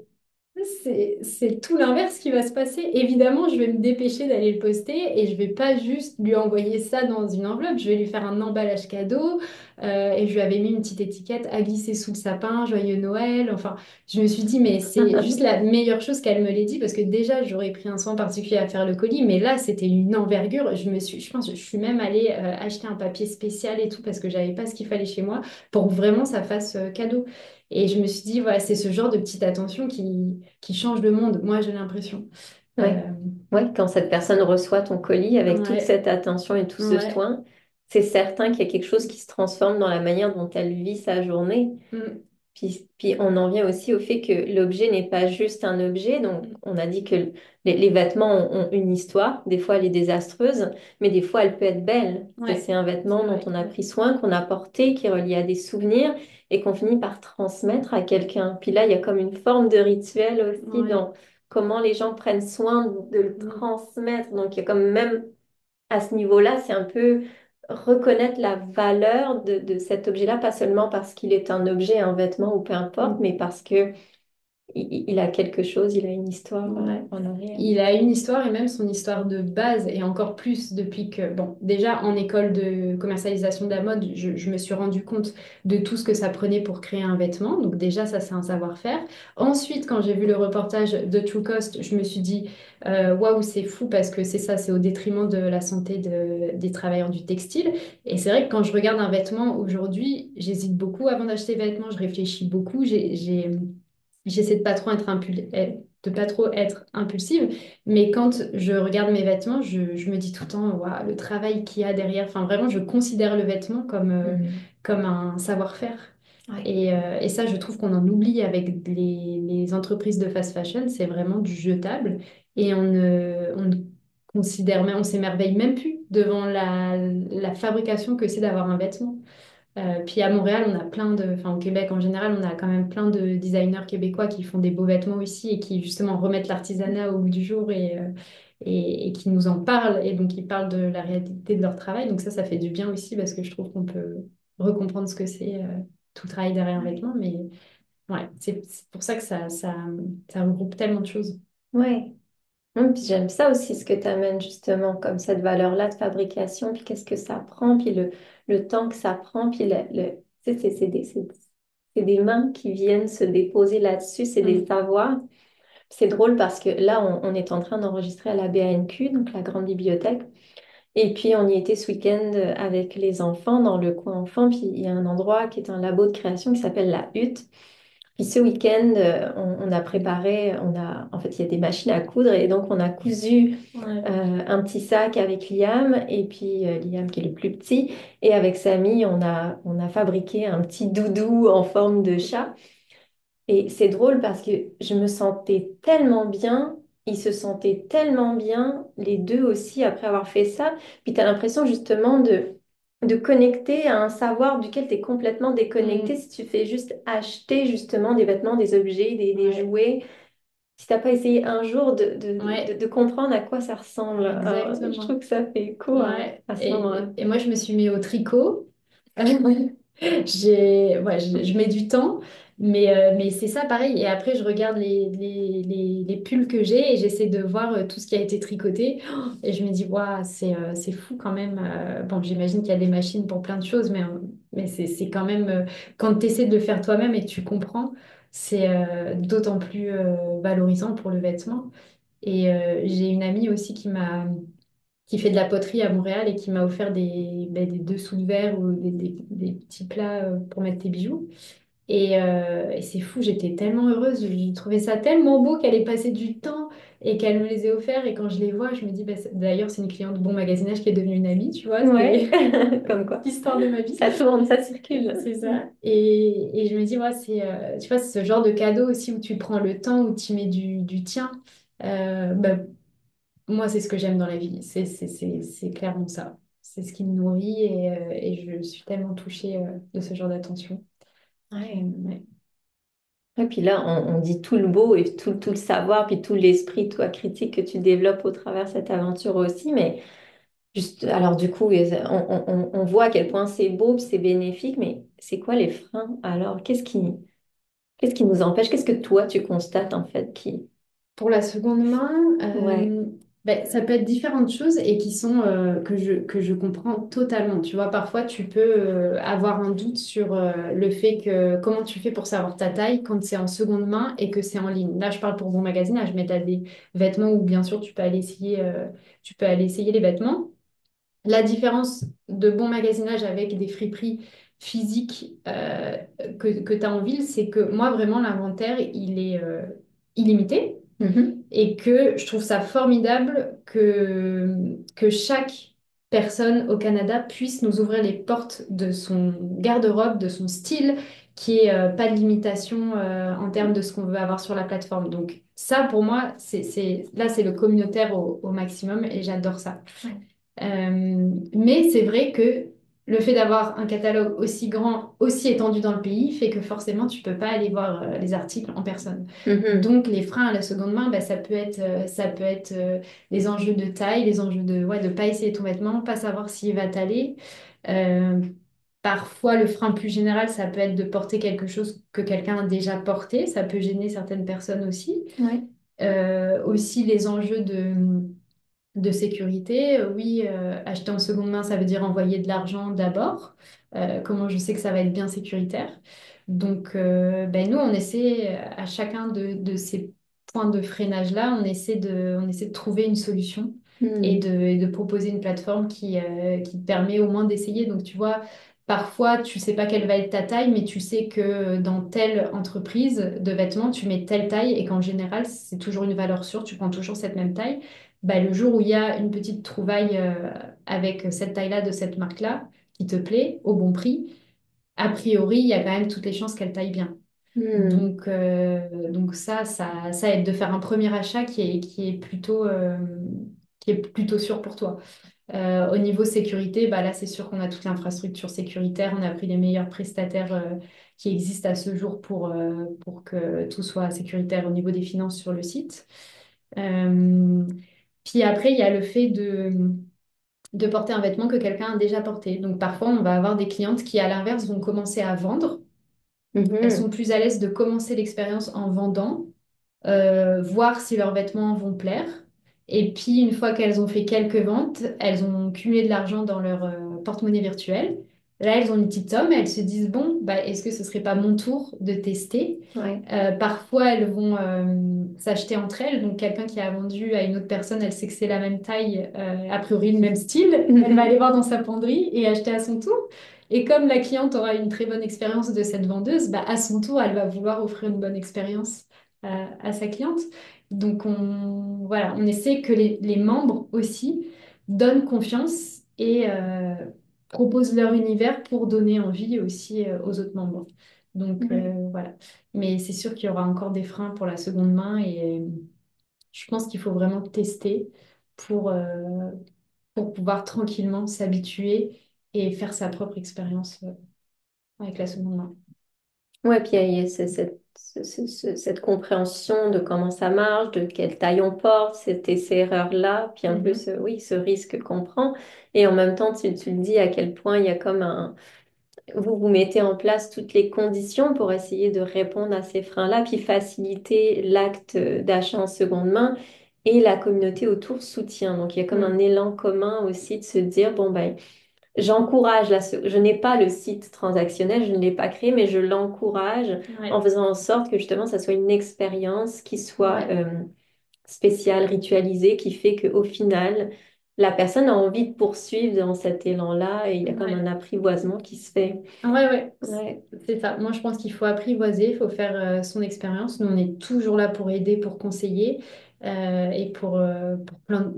C'est tout l'inverse qui va se passer. Évidemment, je vais me dépêcher d'aller le poster et je vais pas juste lui envoyer ça dans une enveloppe. Je vais lui faire un emballage cadeau et je lui avais mis une petite étiquette à glisser sous le sapin, joyeux Noël. Enfin, je me suis dit, mais c'est juste la meilleure chose qu'elle me l'ait dit parce que déjà, j'aurais pris un soin particulier à faire le colis, mais là, c'était une envergure. Je pense, je suis même allée acheter un papier spécial et tout parce que j'avais pas ce qu'il fallait chez moi pour que vraiment ça fasse cadeau. Et je me suis dit, voilà, c'est ce genre de petite attention qui change le monde, moi j'ai l'impression. Ouais. Euh, Ouais, quand cette personne reçoit ton colis avec toute ouais, cette attention et tout ce ouais, soin, c'est certain qu'il y a quelque chose qui se transforme dans la manière dont elle vit sa journée. mm, Puis on en vient aussi au fait que l'objet n'est pas juste un objet. Donc, mm, on a dit que les vêtements ont une histoire. Des fois, elle est désastreuse, mais des fois, elle peut être belle. ouais, C'est un c'est vêtement dont vrai. on a pris soin, qu'on a porté, qui est relié à des souvenirs et qu'on finit par transmettre à quelqu'un. Puis là, il y a comme une forme de rituel aussi Ouais, dans comment les gens prennent soin de le mm, transmettre. Donc, il y a comme même à ce niveau-là, c'est un peu reconnaître la valeur de cet objet-là, pas seulement parce qu'il est un objet, un vêtement ou peu importe, mm. mais parce que il a quelque chose, il a une histoire Ouais. en arrière. Il a une histoire et même son histoire de base et encore plus depuis que, bon, déjà en école de commercialisation de la mode, je me suis rendu compte de tout ce que ça prenait pour créer un vêtement. Donc déjà, ça, c'est un savoir-faire. Ensuite, quand j'ai vu le reportage de True Cost, je me suis dit, waouh, c'est fou parce que c'est ça, c'est au détriment de la santé des travailleurs du textile. Et c'est vrai que quand je regarde un vêtement aujourd'hui, j'hésite beaucoup avant d'acheter des vêtements, je réfléchis beaucoup, j'essaie de pas trop de pas trop être impulsive, mais quand je regarde mes vêtements, je me dis tout le temps, waouh, le travail qu'il y a derrière. Enfin, vraiment, je considère le vêtement Mhm. comme un savoir-faire. Ouais. Et ça, je trouve qu'on en oublie avec les entreprises de fast fashion. C'est vraiment du jetable. Et on ne considère même, on s'émerveille même plus devant la fabrication que c'est d'avoir un vêtement. Puis à Montréal, on a enfin au Québec en général, on a quand même plein de designers québécois qui font des beaux vêtements aussi et qui justement remettent l'artisanat au goût du jour et qui nous en parlent et donc ils parlent de la réalité de leur travail. Donc ça fait du bien aussi parce que je trouve qu'on peut recomprendre ce que c'est tout le travail derrière un vêtement. Mais ouais, c'est pour ça que ça regroupe tellement de choses. Ouais. Puis j'aime ça aussi ce que tu amènes justement, comme cette valeur-là de fabrication, puis qu'est-ce que ça prend, puis le temps que ça prend, puis tu sais, c'est des mains qui viennent se déposer là-dessus, c'est des Mm, savoirs. C'est drôle parce que là, on est en train d'enregistrer à la BANQ, donc la grande bibliothèque. Et puis, on y était ce week-end avec les enfants dans le coin enfant. Puis, il y a un endroit qui est un labo de création qui s'appelle la Hutte. Puis, ce week-end, on a préparé, en fait, il y a des machines à coudre. Et donc, on a cousu ouais. un petit sac avec Liam. Et puis, Liam qui est le plus petit. Et avec Samy, on a fabriqué un petit doudou en forme de chat. Et c'est drôle parce que je me sentais tellement bien, ils se sentaient tellement bien, les deux aussi, après avoir fait ça. Puis tu as l'impression justement de connecter à un savoir duquel tu es complètement déconnecté Mm, si tu fais juste acheter justement des vêtements, des objets, des ouais. jouets. Si t'as pas essayé un jour Ouais, de comprendre à quoi ça ressemble. Je trouve exactement. que ça fait écho Ouais. à ce moment-là. Et moi, je me suis mis au tricot. Ouais. Je mets du temps, mais c'est ça pareil. Et après, je regarde les pulls que j'ai et j'essaie de voir tout ce qui a été tricoté. Et je me dis, waouh, c'est fou quand même. Bon, j'imagine qu'il y a des machines pour plein de choses, mais c'est quand même, quand tu essaies de le faire toi-même et que tu comprends, c'est d'autant plus valorisant pour le vêtement. Et j'ai une amie aussi qui fait de la poterie à Montréal et qui m'a offert des dessous de verre ou des petits plats pour mettre tes bijoux. Et c'est fou, j'étais tellement heureuse. J'ai trouvé ça tellement beau qu'elle ait passé du temps et qu'elle me les ait offerts. Et quand je les vois, je me dis, bah, d'ailleurs, c'est une cliente de Bon Magasinage qui est devenue une amie, tu vois, Ouais, c'est comme quoi. l'histoire de ma vie. Ça tourne, ça circule. C'est ça. Et je me dis, ouais, tu vois, c'est ce genre de cadeau aussi où tu prends le temps, où tu mets du tien. Bah, moi, c'est ce que j'aime dans la vie. C'est clairement ça. C'est ce qui me nourrit et je suis tellement touchée de ce genre d'attention. Ouais. Ouais. Et puis là, on dit tout le beau et tout le savoir, puis tout l'esprit, toi, critique que tu développes au travers de cette aventure aussi. Mais juste, alors du coup, on voit à quel point c'est beau, puis c'est bénéfique, mais c'est quoi les freins alors? Qu'est-ce qui nous empêche? Qu'est-ce que toi, tu constates en fait qui... Pour la seconde main, Ouais. ben, ça peut être différentes choses et qui sont que je comprends totalement. Tu vois, parfois tu peux avoir un doute sur le fait que comment tu fais pour savoir ta taille quand c'est en seconde main et que c'est en ligne. Là, je parle pour Bon Magazine, là, je mets des vêtements où bien sûr tu peux aller essayer, tu peux aller essayer les vêtements. La différence de bon magasinage avec des friperies physiques que tu as en ville, c'est que moi, vraiment, l'inventaire, il est illimité Mhm. et que je trouve ça formidable que chaque personne au Canada puisse nous ouvrir les portes de son garde-robe, de son style, qui est pas de limitation en termes de ce qu'on veut avoir sur la plateforme. Donc ça, pour moi, là, c'est le communautaire au maximum et j'adore ça. Mais c'est vrai que le fait d'avoir un catalogue aussi grand, aussi étendu dans le pays, fait que forcément, tu peux pas aller voir les articles en personne. Mhm. Donc, les freins à la seconde main, bah, ça peut être les enjeux de taille, les enjeux de ouais, de pas essayer ton vêtement, pas savoir s'il va t'aller. Euh, Parfois, le frein plus général, ça peut être de porter quelque chose que quelqu'un a déjà porté. Ça peut gêner certaines personnes aussi. Ouais. Aussi, les enjeux de sécurité. Oui, acheter en seconde main, ça veut dire envoyer de l'argent d'abord. Comment je sais que ça va être bien sécuritaire? Donc, ben nous, on essaie à chacun de ces points de freinage-là, on essaie de trouver une solution Mhm. et de proposer une plateforme qui te permet au moins d'essayer. Donc, tu vois, parfois, tu sais pas quelle va être ta taille, mais tu sais que dans telle entreprise de vêtements, tu mets telle taille et qu'en général, c'est toujours une valeur sûre, tu prends toujours cette même taille bah, le jour où il y a une petite trouvaille avec cette taille-là de cette marque-là qui te plaît au bon prix, a priori, il y a quand même toutes les chances qu'elle taille bien. Mhm. Donc ça aide de faire un premier achat qui est plutôt sûr pour toi. Au niveau sécurité, bah là, c'est sûr qu'on a toute l'infrastructure sécuritaire. On a pris les meilleurs prestataires qui existent à ce jour pour que tout soit sécuritaire au niveau des finances sur le site. Euh, Puis après, il y a le fait de porter un vêtement que quelqu'un a déjà porté. Donc parfois, on va avoir des clientes qui, à l'inverse, vont commencer à vendre. Elles sont Mhm. plus à l'aise de commencer l'expérience en vendant voir si leurs vêtements vont plaire. Et puis, une fois qu'elles ont fait quelques ventes, elles ont cumulé de l'argent dans leur porte-monnaie virtuel. Là, elles ont une petite somme et elles se disent, bon, bah, est-ce que ce serait pas mon tour de tester? Ouais. Parfois, elles vont s'acheter entre elles. Donc, quelqu'un qui a vendu à une autre personne, elle sait que c'est la même taille, a priori le même style. Elle va aller Mhm. voir dans sa penderie et acheter à son tour. Et comme la cliente aura une très bonne expérience de cette vendeuse, bah, à son tour, elle va vouloir offrir une bonne expérience à sa cliente. Donc, voilà, on essaie que les membres aussi donnent confiance et proposent leur univers pour donner envie aussi aux autres membres. Donc, Ouais. voilà. Mais c'est sûr qu'il y aura encore des freins pour la seconde main et je pense qu'il faut vraiment tester pour, euh, pour pouvoir tranquillement s'habituer et faire sa propre expérience avec la seconde main. Ouais, puis il y a cette compréhension de comment ça marche, de quelle taille on porte, ces erreurs-là, puis en plus, Mhm. oui, ce risque qu'on prend. Et en même temps, tu le dis à quel point il y a comme un... vous mettez en place toutes les conditions pour essayer de répondre à ces freins-là, puis faciliter l'acte d'achat en seconde main. Et la communauté autour soutient. Donc, il y a comme un Mm. élan commun aussi de se dire, bon, ben, j'encourage je n'ai pas le site transactionnel, je ne l'ai pas créé, mais je l'encourage en Ouais, faisant en sorte que justement ça soit une expérience qui soit ouais, spéciale, ritualisée, qui fait qu'au final, la personne a envie de poursuivre dans cet élan-là et il y a comme un ouais. apprivoisement qui se fait. Ouais, ouais, Ouais. c'est ça. Moi, je pense qu'il faut apprivoiser, il faut faire son expérience. Nous, on est toujours là pour aider, pour conseiller et pour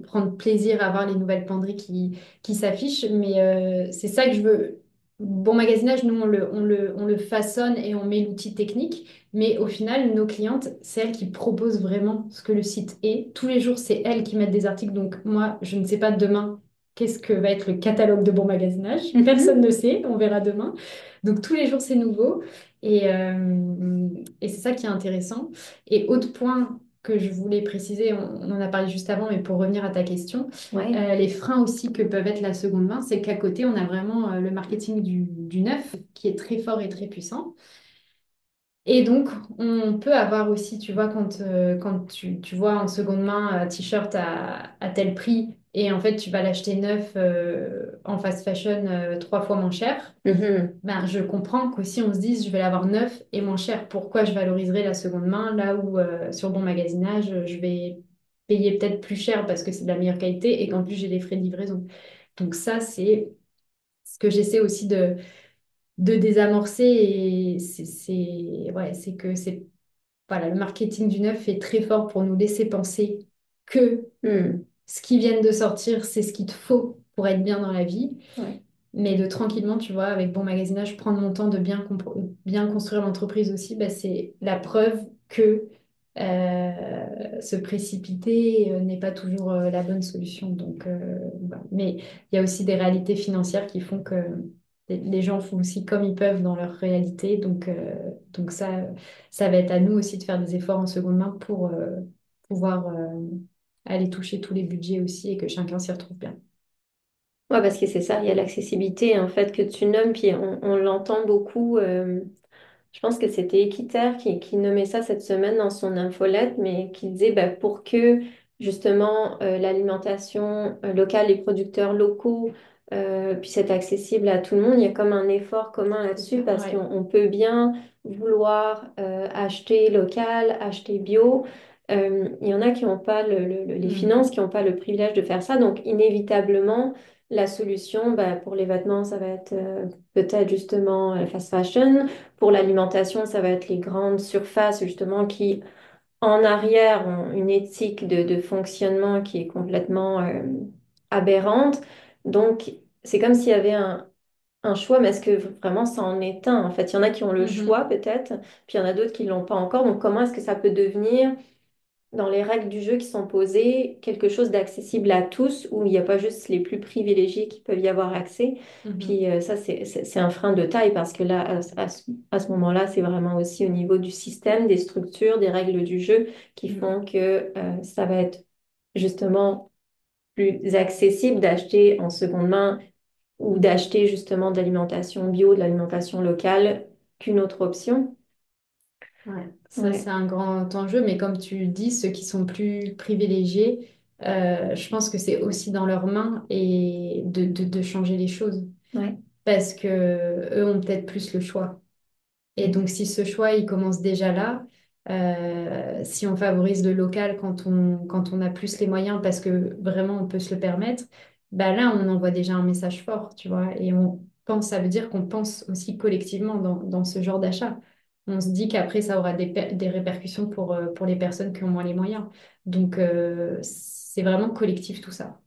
prendre plaisir à voir les nouvelles penderies qui s'affichent. Mais c'est ça que je veux. Bon magasinage, nous, on le façonne et on met l'outil technique. Mais au final, nos clientes, c'est elles qui proposent vraiment ce que le site est. Tous les jours, c'est elles qui mettent des articles. Donc, moi, je ne sais pas demain qu'est-ce que va être le catalogue de bon magasinage. Personne Mhm. ne sait, on verra demain. Donc tous les jours, c'est nouveau. Et c'est ça qui est intéressant. Et autre point que je voulais préciser, on en a parlé juste avant, mais pour revenir à ta question, Ouais. les freins aussi que peuvent être la seconde main, c'est qu'à côté, on a vraiment le marketing du neuf qui est très fort et très puissant. Et donc, on peut avoir aussi, tu vois, quand tu vois en seconde main un t-shirt à tel prix et en fait, tu vas l'acheter neuf en fast fashion trois fois moins cher, Mhm. ben, je comprends qu'aussi on se dise, je vais l'avoir neuf et moins cher. Pourquoi je valoriserai la seconde main là où sur Bon Magasinage, je vais payer peut-être plus cher parce que c'est de la meilleure qualité et qu'en plus, j'ai des frais de livraison. Donc ça, c'est ce que j'essaie aussi de désamorcer et ouais, c'est que c'est voilà, le marketing du neuf est très fort pour nous laisser penser que Mhm. ce qui vient de sortir, c'est ce qu'il te faut pour être bien dans la vie. Ouais. Mais de tranquillement, tu vois, avec bon magasinage, prendre mon temps de bien construire l'entreprise aussi, bah, c'est la preuve que se précipiter n'est pas toujours la bonne solution. Donc, voilà. Mais il y a aussi des réalités financières qui font que les gens font aussi comme ils peuvent dans leur réalité. Donc ça va être à nous aussi de faire des efforts en seconde main pour pouvoir aller toucher tous les budgets aussi et que chacun s'y retrouve bien. Ouais, parce que c'est ça, il y a l'accessibilité en fait que tu nommes, puis on l'entend beaucoup. Je pense que c'était Équiterre qui nommait ça cette semaine dans son infolette, mais qui disait bah, pour que justement l'alimentation locale, les producteurs locaux puissent être accessibles à tout le monde, il y a comme un effort commun là-dessus parce Ouais. qu'on peut bien vouloir acheter local, acheter bio. Il y en a qui n'ont pas les Mm. finances, qui n'ont pas le privilège de faire ça, donc inévitablement, la solution bah, pour les vêtements, ça va être peut-être justement fast fashion. Pour l'alimentation, ça va être les grandes surfaces justement qui, en arrière, ont une éthique de fonctionnement qui est complètement aberrante. Donc, c'est comme s'il y avait un choix, mais est-ce que vraiment ça en est un? En fait, il y en a qui ont le choix Mhm. peut-être, puis il y en a d'autres qui ne l'ont pas encore. Donc, comment est-ce que ça peut devenir dans les règles du jeu qui sont posées, quelque chose d'accessible à tous, où il n'y a pas juste les plus privilégiés qui peuvent y avoir accès. Mhm. Puis ça, c'est un frein de taille parce que là, à ce moment-là, c'est vraiment aussi au niveau du système, des structures, des règles du jeu qui Mhm. font que ça va être justement plus accessible d'acheter en seconde main ou d'acheter justement de l'alimentation bio, de l'alimentation locale qu'une autre option. Ouais, ça c'est Ouais, un grand enjeu, mais comme tu dis, ceux qui sont plus privilégiés, je pense que c'est aussi dans leurs mains et de changer les choses ouais. parce que eux ont peut-être plus le choix. Et donc, si ce choix, il commence déjà là, si on favorise le local quand on a plus les moyens, parce que vraiment on peut se le permettre, bah là, on envoie déjà un message fort, tu vois. Et on pense, ça veut dire qu'on pense aussi collectivement dans ce genre d'achat. On se dit qu'après, ça aura des répercussions pour les personnes qui ont moins les moyens. Donc, c'est vraiment collectif tout ça.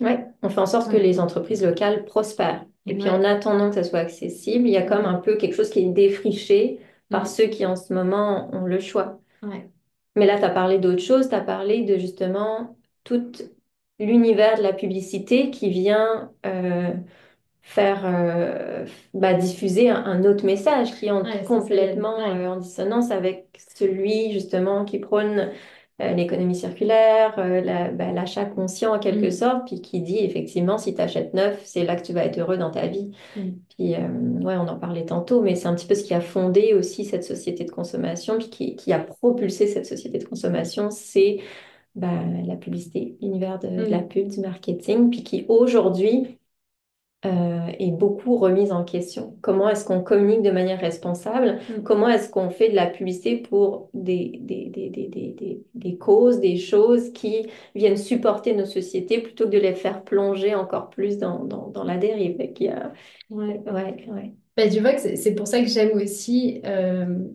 Ouais, on fait en sorte que Ouais, les entreprises locales prospèrent. Et puis en ouais, attendant que ça soit accessible, il y a comme ouais. un peu quelque chose qui est défriché par Mm. ceux qui en ce moment ont le choix. Ouais. Mais là, tu as parlé d'autre chose, tu as parlé de justement tout l'univers de la publicité qui vient faire bah, diffuser un autre message qui entre Ouais, ça y est. complètement Ouais. en dissonance avec celui justement qui prône l'économie circulaire, bah, l'achat conscient en quelque Mm. sorte, puis qui dit effectivement si tu achètes neuf, c'est là que tu vas être heureux dans ta vie. Mm. Puis ouais, on en parlait tantôt, mais c'est un petit peu ce qui a fondé aussi cette société de consommation, puis qui a propulsé cette société de consommation, c'est bah, la publicité, l'univers de la Mm. pub, du marketing, puis qui aujourd'hui est beaucoup remise en question. Comment est-ce qu'on communique de manière responsable? Mm. Comment est-ce qu'on fait de la publicité pour des causes, des choses qui viennent supporter nos sociétés plutôt que de les faire plonger encore plus dans la dérive? Fait qu'il y a... Ouais. Ouais, ouais. Bah, tu vois que c'est pour ça que j'aime aussi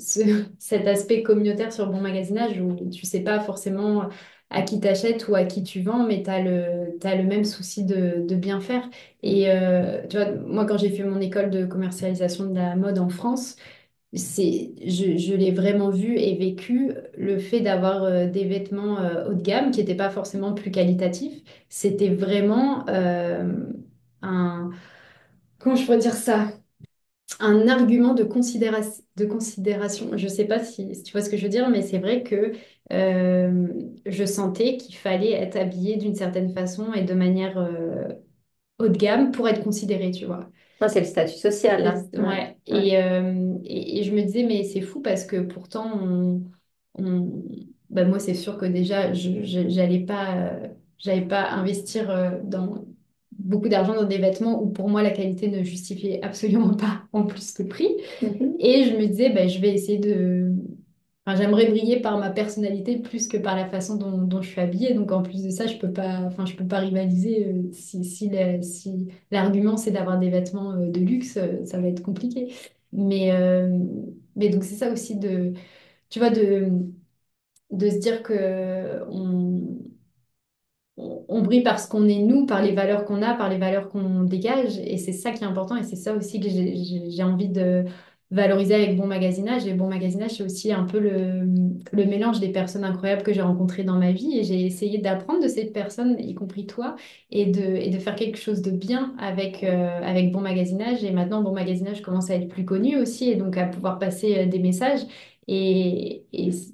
cet aspect communautaire sur Bon Magasinage où tu sais pas forcément à qui t'achètes ou à qui tu vends, mais t'as le même souci de bien faire. Et tu vois, moi, quand j'ai fait mon école de commercialisation de la mode en France, je l'ai vraiment vu et vécu le fait d'avoir des vêtements haut de gamme qui n'étaient pas forcément plus qualitatifs. C'était vraiment un... Comment je pourrais dire ça? Un argument de considération. Je ne sais pas si tu vois ce que je veux dire, mais c'est vrai que euh, je sentais qu'il fallait être habillé d'une certaine façon et de manière haut de gamme pour être considéré, tu vois. Non, c'est le statut social, là. Ouais, Ouais. ouais. Et je me disais, mais c'est fou parce que pourtant, on- bah, moi, c'est sûr que déjà, j'allais pas investir dans beaucoup d'argent dans des vêtements où pour moi, la qualité ne justifiait absolument pas en plus le prix. Mhm. Et je me disais, bah, je vais essayer de... Enfin, j'aimerais briller par ma personnalité plus que par la façon dont je suis habillée. Donc, en plus de ça, je peux pas rivaliser. Si l'argument, c'est d'avoir des vêtements de luxe, ça va être compliqué. Mais, euh, mais donc, c'est ça aussi tu vois, de se dire que on brille parce qu'on est nous, par les valeurs qu'on a, par les valeurs qu'on dégage. Et c'est ça qui est important. Et c'est ça aussi que j'ai envie de valoriser avec Bon Magasinage. Et Bon Magasinage, c'est aussi un peu le mélange des personnes incroyables que j'ai rencontrées dans ma vie. Et j'ai essayé d'apprendre de ces personnes, y compris toi, et de faire quelque chose de bien avec Bon Magasinage. Et maintenant, Bon Magasinage commence à être plus connu aussi, et donc à pouvoir passer des messages. Et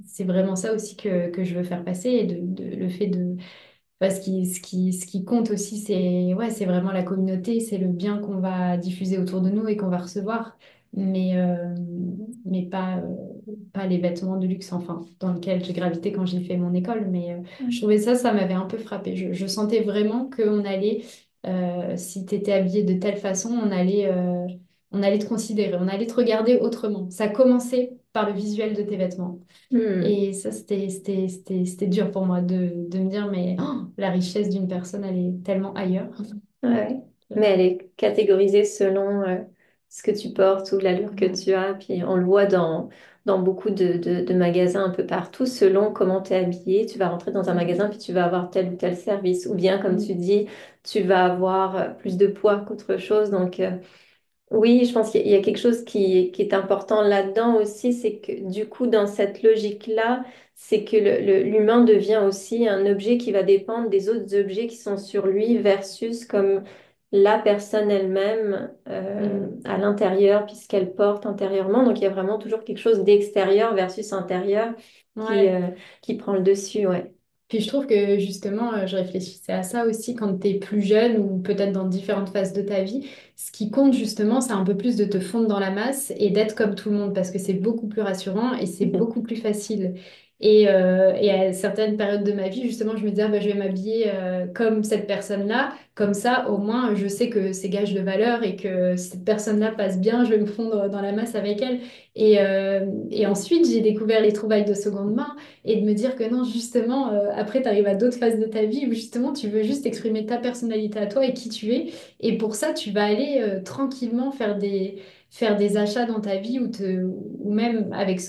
c'est vraiment ça aussi que je veux faire passer. Et le fait de ce qui compte aussi, c'est vraiment la communauté, c'est le bien qu'on va diffuser autour de nous et qu'on va recevoir, mais, euh, mais pas les vêtements de luxe, enfin, dans lesquels j'ai gravité quand j'ai fait mon école. Mais je trouvais ça m'avait un peu frappé. Je sentais vraiment qu'on allait, si tu étais habillé de telle façon, on allait te considérer, on allait te regarder autrement. Ça commençait par le visuel de tes vêtements. Hmm. Et ça, c'était dur pour moi de me dire, mais oh, la richesse d'une personne, elle est tellement ailleurs. Ouais, ouais. Mais elle est catégorisée selon ce que tu portes ou l'allure que Ouais. tu as. Puis on le voit dans beaucoup de magasins un peu partout, selon comment tu es habillé. Tu vas rentrer dans un magasin, puis tu vas avoir tel ou tel service. Ou bien, comme tu Mm. dis, tu vas avoir plus de poids qu'autre chose. Donc, oui, je pense qu'il y a quelque chose qui est important là-dedans aussi, c'est que du coup, dans cette logique-là, c'est que l'humain devient aussi un objet qui va dépendre des autres objets qui sont sur lui versus comme la personne elle-même Mm. à l'intérieur, puisqu'elle porte intérieurement. Donc, il y a vraiment toujours quelque chose d'extérieur versus intérieur qui, Ouais. euh, qui prend le dessus, ouais. Puis je trouve que justement, je réfléchissais à ça aussi quand tu es plus jeune ou peut-être dans différentes phases de ta vie. Ce qui compte justement, c'est un peu plus de te fondre dans la masse et d'être comme tout le monde parce que c'est beaucoup plus rassurant et c'est beaucoup plus facile. Et à certaines périodes de ma vie, justement, je me disais, ah, bah, je vais m'habiller comme cette personne-là. Comme ça, au moins, je sais que c'est gage de valeur et que si cette personne-là passe bien, je vais me fondre dans la masse avec elle. Et ensuite, j'ai découvert les trouvailles de seconde main et de me dire que non, justement, après, tu arrives à d'autres phases de ta vie où justement, tu veux juste exprimer ta personnalité à toi et qui tu es. Et pour ça, tu vas aller tranquillement faire des achats dans ta vie ou même avec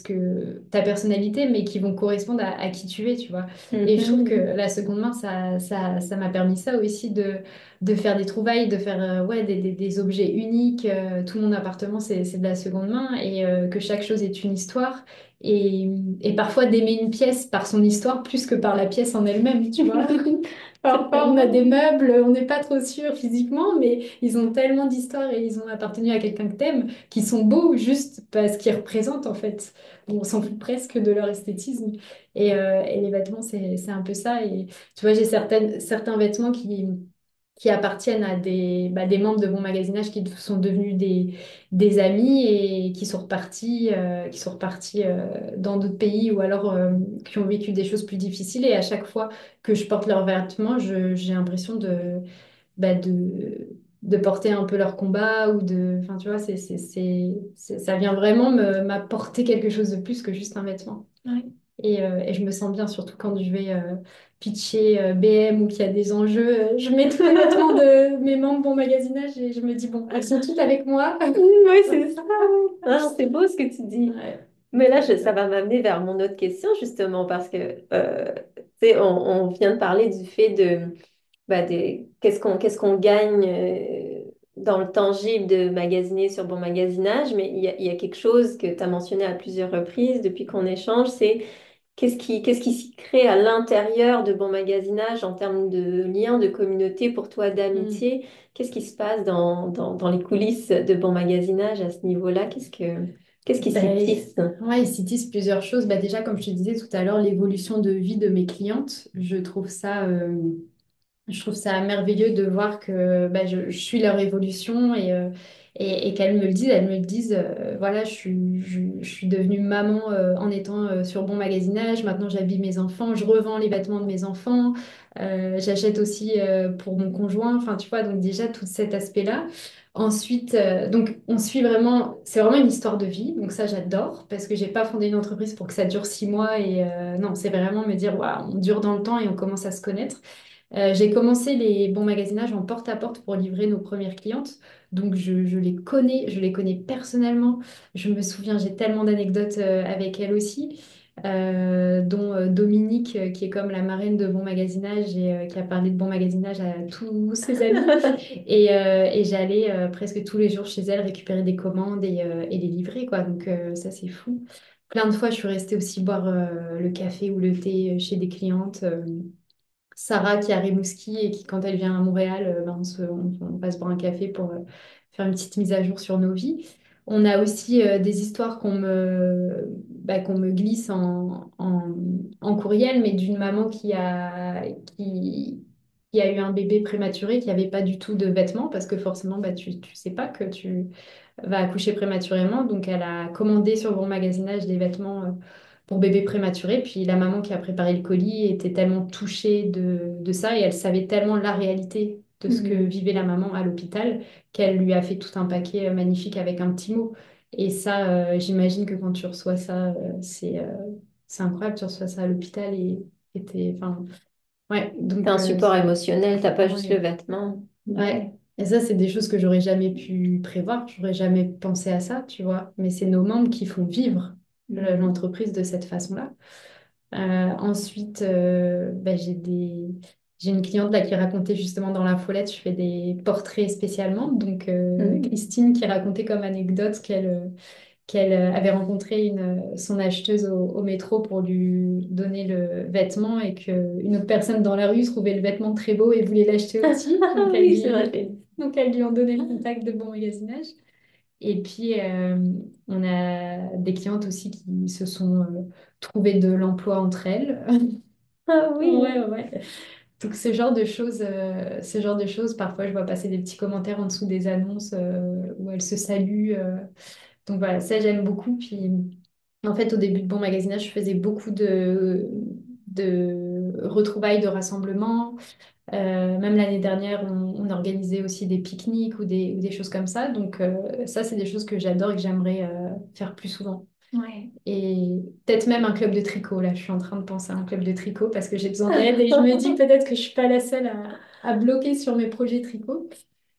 ta personnalité, mais qui vont correspondre à qui tu es, tu vois. Et je trouve que Mhm. la seconde main, ça m'a permis ça aussi de faire des trouvailles, de faire ouais, des objets uniques. Tout mon appartement, c'est de la seconde main et que chaque chose est une histoire. Et parfois d'aimer une pièce par son histoire plus que par la pièce en elle-même, tu vois. Parfois, on a Totalement. des meubles, on n'est pas trop sûr physiquement, mais ils ont tellement d'histoire et ils ont appartenu à quelqu'un que t'aimes, qui sont beaux juste parce qu'ils représentent en fait. On s'en fout presque de leur esthétisme. Et les vêtements, c'est un peu ça. Et tu vois, j'ai certains vêtements qui appartiennent à des membres de mon magasinage qui sont devenus des amis et qui sont repartis dans d'autres pays ou alors qui ont vécu des choses plus difficiles. Et à chaque fois que je porte leurs vêtements, j'ai l'impression bah, de porter un peu leur combat ou enfin, tu vois, ça vient vraiment m'apporter quelque chose de plus que juste un vêtement. Ouais. Et je me sens bien, surtout quand je vais pitcher BM ou qu'il y a des enjeux. Je mets tous les vêtements de mes membres Bon Magasinage et je me dis, bon, elles sont toutes avec moi. Oui, c'est ça. Ah, c'est beau ce que tu dis. Ouais. Mais là, C'est ça ça. va m'amener vers mon autre question, justement, parce que, tu sais, on vient de parler du fait qu'est-ce qu'on gagne dans le tangible de magasiner sur Bon Magasinage, mais il y a quelque chose que tu as mentionné à plusieurs reprises depuis qu'on échange, c'est qu'est-ce qui s'y crée à l'intérieur de Bon Magasinage en termes de liens, de communauté pour toi, Mm. d'amitié? Qu'est-ce qui se passe dans les coulisses de Bon Magasinage à ce niveau-là? Qu'est-ce qui s'y Ben, tisse? ouais, ils citent plusieurs choses. Bah, déjà, comme je te disais tout à l'heure, l'évolution de vie de mes clientes, je trouve ça merveilleux de voir que bah, je suis leur évolution et qu'elles me le disent, elles me le disent, voilà, je suis devenue maman en étant sur Bon Magasinage, maintenant j'habille mes enfants, je revends les vêtements de mes enfants, j'achète aussi pour mon conjoint, enfin tu vois, donc déjà tout cet aspect-là. Ensuite, donc on suit vraiment, c'est vraiment une histoire de vie, donc ça j'adore, parce que j'ai pas fondé une entreprise pour que ça dure 6 mois, et non, c'est vraiment me dire, waouh, on dure dans le temps et on commence à se connaître. J'ai commencé les bons magasinages en porte-à-porte pour livrer nos premières clientes. Donc je les connais personnellement. Je me souviens, j'ai tellement d'anecdotes avec elles aussi, dont Dominique, qui est comme la marraine de Bon Magasinage et qui a parlé de Bon Magasinage à tous ses amis. Et j'allais presque tous les jours chez elle récupérer des commandes et les livrer, quoi. Donc ça, c'est fou. Plein de fois, je suis restée aussi boire le café ou le thé chez des clientes. Sarah qui est à Rimouski et qui, quand elle vient à Montréal, ben, on va se boire un café pour faire une petite mise à jour sur nos vies. On a aussi des histoires qu'on me glisse en courriel, mais d'une maman qui a eu un bébé prématuré, qui n'avait pas du tout de vêtements, parce que forcément, bah, tu ne sais pas que tu va accoucher prématurément. Donc, elle a commandé sur Bon Magasinage des vêtements pour bébé prématuré. Puis, la maman qui a préparé le colis était tellement touchée de ça et elle savait tellement la réalité de ce que Mhm. vivait la maman à l'hôpital qu'elle lui a fait tout un paquet magnifique avec un petit mot. Et ça, j'imagine que quand tu reçois ça, c'est incroyable. Tu reçois ça à l'hôpital enfin, ouais, T'as donc, un support émotionnel, t'as pas juste le ouais. vêtement. Ouais. Et ça, c'est des choses que j'aurais jamais pu prévoir, j'aurais jamais pensé à ça, tu vois. Mais c'est nos membres qui font vivre Mhm. l'entreprise de cette façon-là. Ensuite, j'ai une cliente là qui racontait justement dans la Follette, je fais des portraits spécialement. Donc, Mhm. Christine qui racontait comme anecdote qu'elle avait rencontré son acheteuse au métro pour lui donner le vêtement et qu'une autre personne dans la rue trouvait le vêtement très beau et voulait l'acheter aussi. Ah oui, c'est vrai. Donc elles lui ont donné le contact de Bon Magasinage. Et puis, on a des clientes aussi qui se sont trouvées de l'emploi entre elles. Ah Ouais, oui. ouais, ouais. Donc ce genre de choses, parfois je vois passer des petits commentaires en dessous des annonces où elles se saluent. Donc voilà, ça j'aime beaucoup. Puis en fait, au début de Bon Magasinage, je faisais beaucoup de retrouvailles, de rassemblements. Même l'année dernière, on organisait aussi des pique-niques ou des choses comme ça. Donc ça, c'est des choses que j'adore et que j'aimerais faire plus souvent. Ouais. Et peut-être même un club de tricot. Là, je suis en train de penser à un club de tricot parce que j'ai besoin d'aide et je me dis peut-être que je suis pas la seule à bloquer sur mes projets tricot.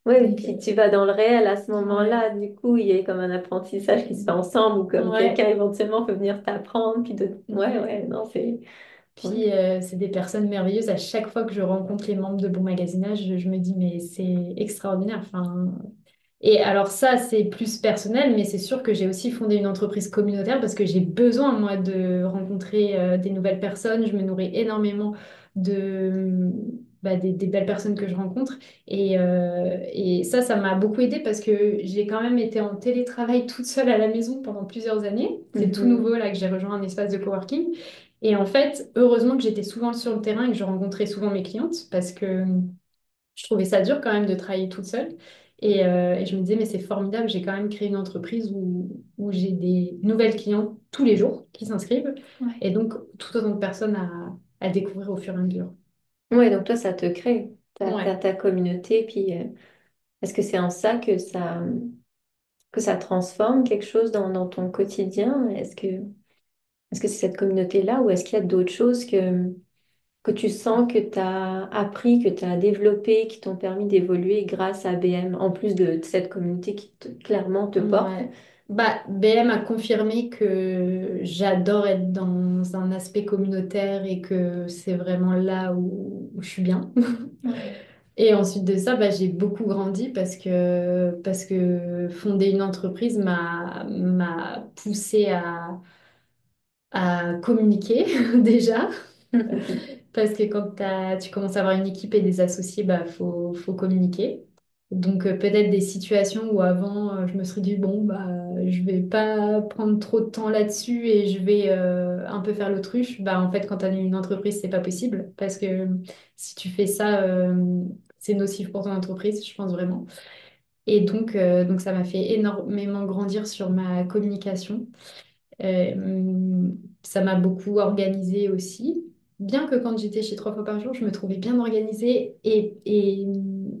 Oui, et Donc, puis tu vas dans le réel à ce ouais, moment-là, du coup, il y a comme un apprentissage qui se fait ensemble ou comme quelqu'un ouais, éventuellement peut venir t'apprendre, puis de... Ouais, ouais. ouais, non, c'est... Ouais. Puis c'est des personnes merveilleuses. À chaque fois que je rencontre les membres de Bon Magasinage, je me dis, mais c'est extraordinaire. Enfin, et alors ça, c'est plus personnel, mais c'est sûr que j'ai aussi fondé une entreprise communautaire parce que j'ai besoin, moi, de rencontrer des nouvelles personnes. Je me nourris énormément des belles personnes que je rencontre. Et ça m'a beaucoup aidé parce que j'ai quand même été en télétravail toute seule à la maison pendant plusieurs années. C'est tout nouveau Mhm. là que j'ai rejoint un espace de coworking. Et en fait, heureusement que j'étais souvent sur le terrain et que je rencontrais souvent mes clientes parce que je trouvais ça dur quand même de travailler toute seule. Et je me disais, mais c'est formidable, j'ai quand même créé une entreprise où j'ai des nouvelles clientes tous les jours qui s'inscrivent. Ouais. Et donc, tout autant de personnes à découvrir au fur et à mesure. Ouais, donc toi, ça te crée. T'as Ouais. ta communauté, puis est-ce que c'est en ça que ça transforme quelque chose dans ton quotidien? Est-ce que c'est cette communauté-là ou est-ce qu'il y a d'autres choses que tu sens que tu as appris, que tu as développé, qui t'ont permis d'évoluer grâce à BM, en plus de cette communauté qui clairement te porte? Ouais. Bah, BM a confirmé que j'adore être dans un aspect communautaire et que c'est vraiment là où je suis bien. Ouais. Et ensuite de ça, bah, j'ai beaucoup grandi parce que fonder une entreprise m'a poussée à communiquer déjà. Parce que quand tu commences à avoir une équipe et des associés, bah, faut communiquer. Donc peut-être des situations où avant, je me serais dit, bon, bah, je vais pas prendre trop de temps là-dessus et je vais un peu faire l'autruche. Bah, en fait, quand tu as une entreprise, c'est pas possible. Parce que si tu fais ça, c'est nocif pour ton entreprise, je pense vraiment. Et donc ça m'a fait énormément grandir sur ma communication. Ça m'a beaucoup organisée aussi. Bien que quand j'étais chez 3 fois par jour, je me trouvais bien organisée et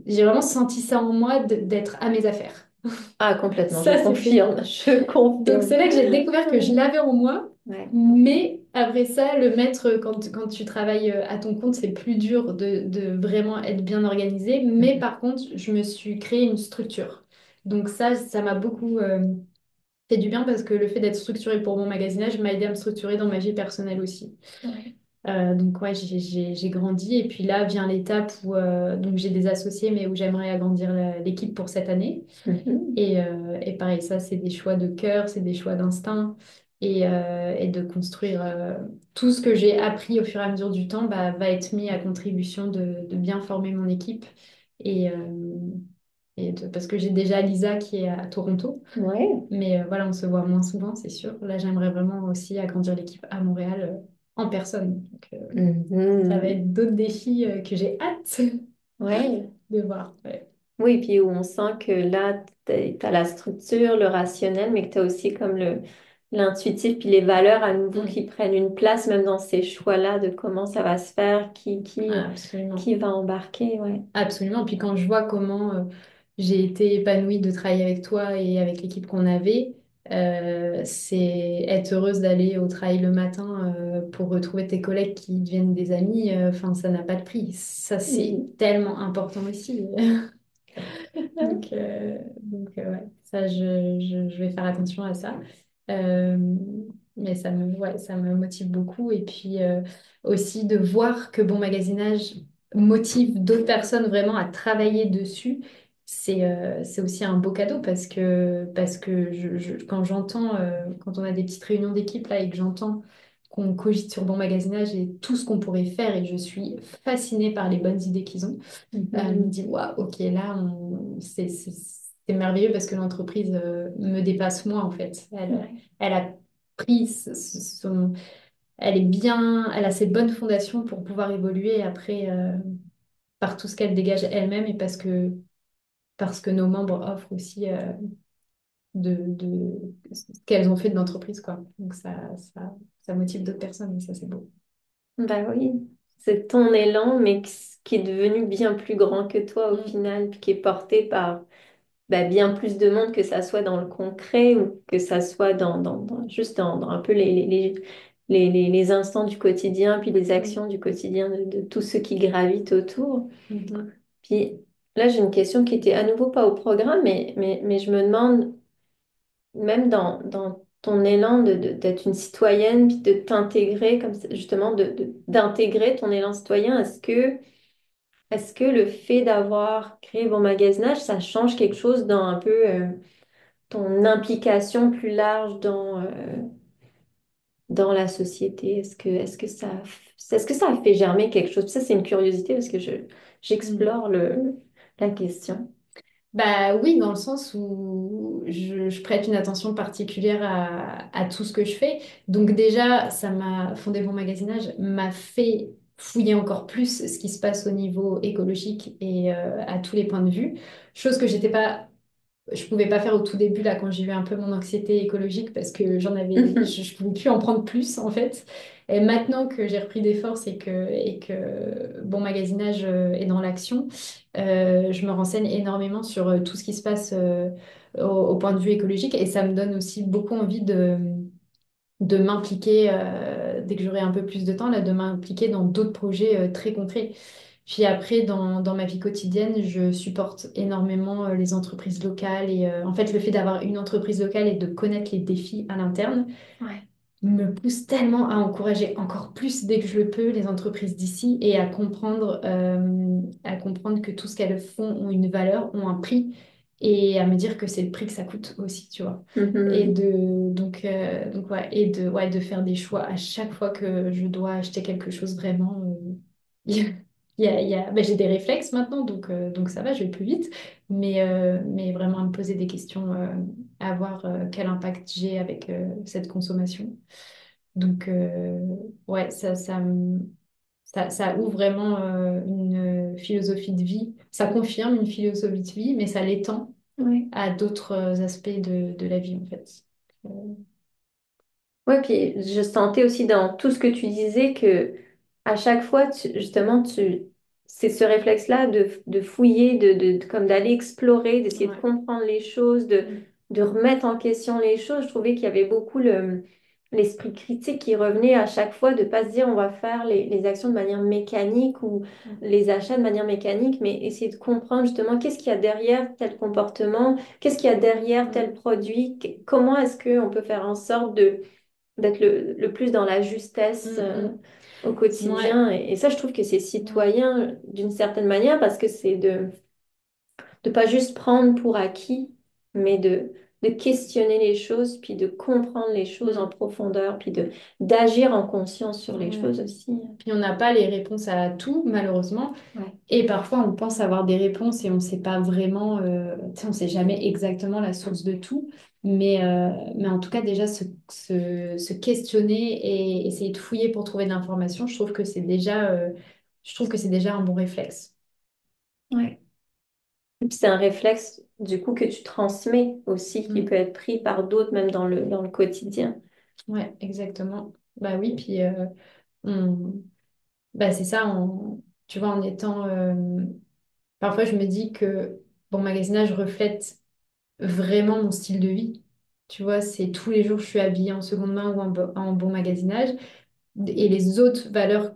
j'ai vraiment senti ça en moi d'être à mes affaires. Ah, complètement, je Ça, c'était confirme, je donc confirme. c'est là que j'ai découvert que je l'avais en moi, Ouais. mais après ça, le mettre quand tu travailles à ton compte, c'est plus dur de vraiment être bien organisé. Mais Mhm. par contre, je me suis créé une structure. Donc ça m'a beaucoup fait du bien parce que le fait d'être structuré pour mon magasinage m'a aidé à me structurer dans ma vie personnelle aussi. Ouais. Donc ouais, j'ai grandi et puis là vient l'étape où donc j'ai des associés mais où j'aimerais agrandir l'équipe pour cette année. Mhm. Et pareil, ça, c'est des choix de cœur, c'est des choix d'instinct. Et de construire tout ce que j'ai appris au fur et à mesure du temps bah, va être mis à contribution de bien former mon équipe. Et, parce que j'ai déjà Lisa qui est à Toronto. Ouais. Mais voilà, on se voit moins souvent, c'est sûr. Là, j'aimerais vraiment aussi agrandir l'équipe à Montréal en personne. Donc, ça va Mhm. être d'autres défis que j'ai hâte Ouais. de voir. Ouais. Oui, puis où on sent que là, tu as la structure, le rationnel, mais que tu as aussi comme l'intuitif, puis les valeurs à nouveau qui Mm. prennent une place, même dans ces choix-là de comment ça va se faire, qui Absolument. va embarquer, ouais. Absolument. Puis quand je vois comment j'ai été épanouie de travailler avec toi et avec l'équipe qu'on avait, c'est être heureuse d'aller au travail le matin pour retrouver tes collègues qui deviennent des amis. Enfin, ça n'a pas de prix. Ça, c'est Mhm. tellement important aussi. Donc, ouais, ça, je vais faire attention à ça. Euh, mais ça me motive beaucoup. Et puis aussi de voir que Bon Magasinage motive d'autres personnes vraiment à travailler dessus, c'est aussi un beau cadeau parce que quand j'entends, quand on a des petites réunions d'équipe là et que j'entends qu'on cogite sur Bon Magasinage et tout ce qu'on pourrait faire et je suis fascinée par les bonnes idées qu'ils ont. Elle me Mhm. dit, waouh, ok, là, c'est merveilleux parce que l'entreprise me dépasse moi, en fait. Ouais. Elle a pris elle est bien, elle a ses bonnes fondations pour pouvoir évoluer après par tout ce qu'elle dégage elle-même et parce que nos membres offrent aussi ce qu'elles ont fait de l'entreprise, quoi. Donc ça motive d'autres personnes et ça, c'est beau. Bah oui, c'est ton élan, mais qui est devenu bien plus grand que toi au Mm. final, puis qui est porté par bah, bien plus de monde, que ça soit dans le concret ou que ça soit juste dans un peu les instants du quotidien, puis les Mm. actions du quotidien de tous ceux qui gravitent autour. Mhm. Puis là, j'ai une question qui était à nouveau pas au programme, mais je me demande, même dans ton élan d'être une citoyenne, puis de t'intégrer, comme justement, d'intégrer ton élan citoyen, est-ce que le fait d'avoir créé Bon Magasinage, ça change quelque chose dans un peu ton implication plus large dans la société? Est-ce que ça a fait germer quelque chose? Ça, c'est une curiosité parce que Mm. j'explore la question. Bah oui, dans le sens où je prête une attention particulière à tout ce que je fais. Donc déjà, ça m'a fondé mon magasinage, m'a fait fouiller encore plus ce qui se passe au niveau écologique et à tous les points de vue. Chose que je pouvais pas faire au tout début là quand j'ai eu un peu mon anxiété écologique parce que je pouvais plus en prendre plus en fait. Et maintenant que j'ai repris des forces et que Bon Magasinage est dans l'action, je me renseigne énormément sur tout ce qui se passe au point de vue écologique et ça me donne aussi beaucoup envie de m'impliquer dès que j'aurai un peu plus de temps là, de m'impliquer dans d'autres projets très concrets. Puis après, dans ma vie quotidienne, je supporte énormément les entreprises locales et en fait, le fait d'avoir une entreprise locale et de connaître les défis à l'interne Ouais. me pousse tellement à encourager encore plus dès que je le peux les entreprises d'ici et à comprendre que tout ce qu'elles font ont une valeur, ont un prix et à me dire que c'est le prix que ça coûte aussi, tu vois. Et Mhm. donc ouais, et de faire des choix à chaque fois que je dois acheter quelque chose vraiment. Ben, j'ai des réflexes maintenant, donc ça va, je vais plus vite. Mais vraiment à me poser des questions, à voir quel impact j'ai avec cette consommation. Donc, ouais, ça ouvre vraiment une philosophie de vie. Ça confirme une philosophie de vie, mais ça l'étend. Ouais. à d'autres aspects de la vie, en fait. Euh, Ouais, puis je sentais aussi dans tout ce que tu disais que à chaque fois, justement, c'est ce réflexe-là de fouiller, comme d'aller explorer, d'essayer de ouais. comprendre les choses, de remettre en question les choses. Je trouvais qu'il y avait beaucoup l'esprit critique qui revenait à chaque fois, de pas se dire on va faire les actions de manière mécanique ou les achats de manière mécanique, mais essayer de comprendre justement qu'est-ce qu'il y a derrière tel comportement, qu'est-ce qu'il y a derrière tel Mm, produit, comment est-ce qu'on peut faire en sorte d'être le plus dans la justesse mm, au ouais, quotidien. Et ça, je trouve que c'est ouais, citoyen d'une certaine manière parce que c'est de pas juste prendre pour acquis, mais de questionner les choses, puis de comprendre les choses en mm, profondeur, puis d'agir en conscience sur les ouais. choses aussi. Puis on n'a pas les réponses à tout, malheureusement. Ouais. Et parfois, on pense avoir des réponses et on ne sait pas vraiment, tu sais, on ne sait jamais exactement la source de tout. Mais en tout cas, déjà, se questionner et essayer de fouiller pour trouver de l'information, je trouve que c'est déjà un bon réflexe. Ouais. Et puis c'est un réflexe, du coup, que tu transmets aussi, qui Mm. peut être pris par d'autres, même dans le quotidien. Ouais, exactement. Bah oui, puis on... bah c'est ça, tu vois, en étant... Parfois, je me dis que bon magasinage reflète vraiment mon style de vie. Tu vois, c'est tous les jours, je suis habillée en seconde main ou en bon magasinage. Et les autres valeurs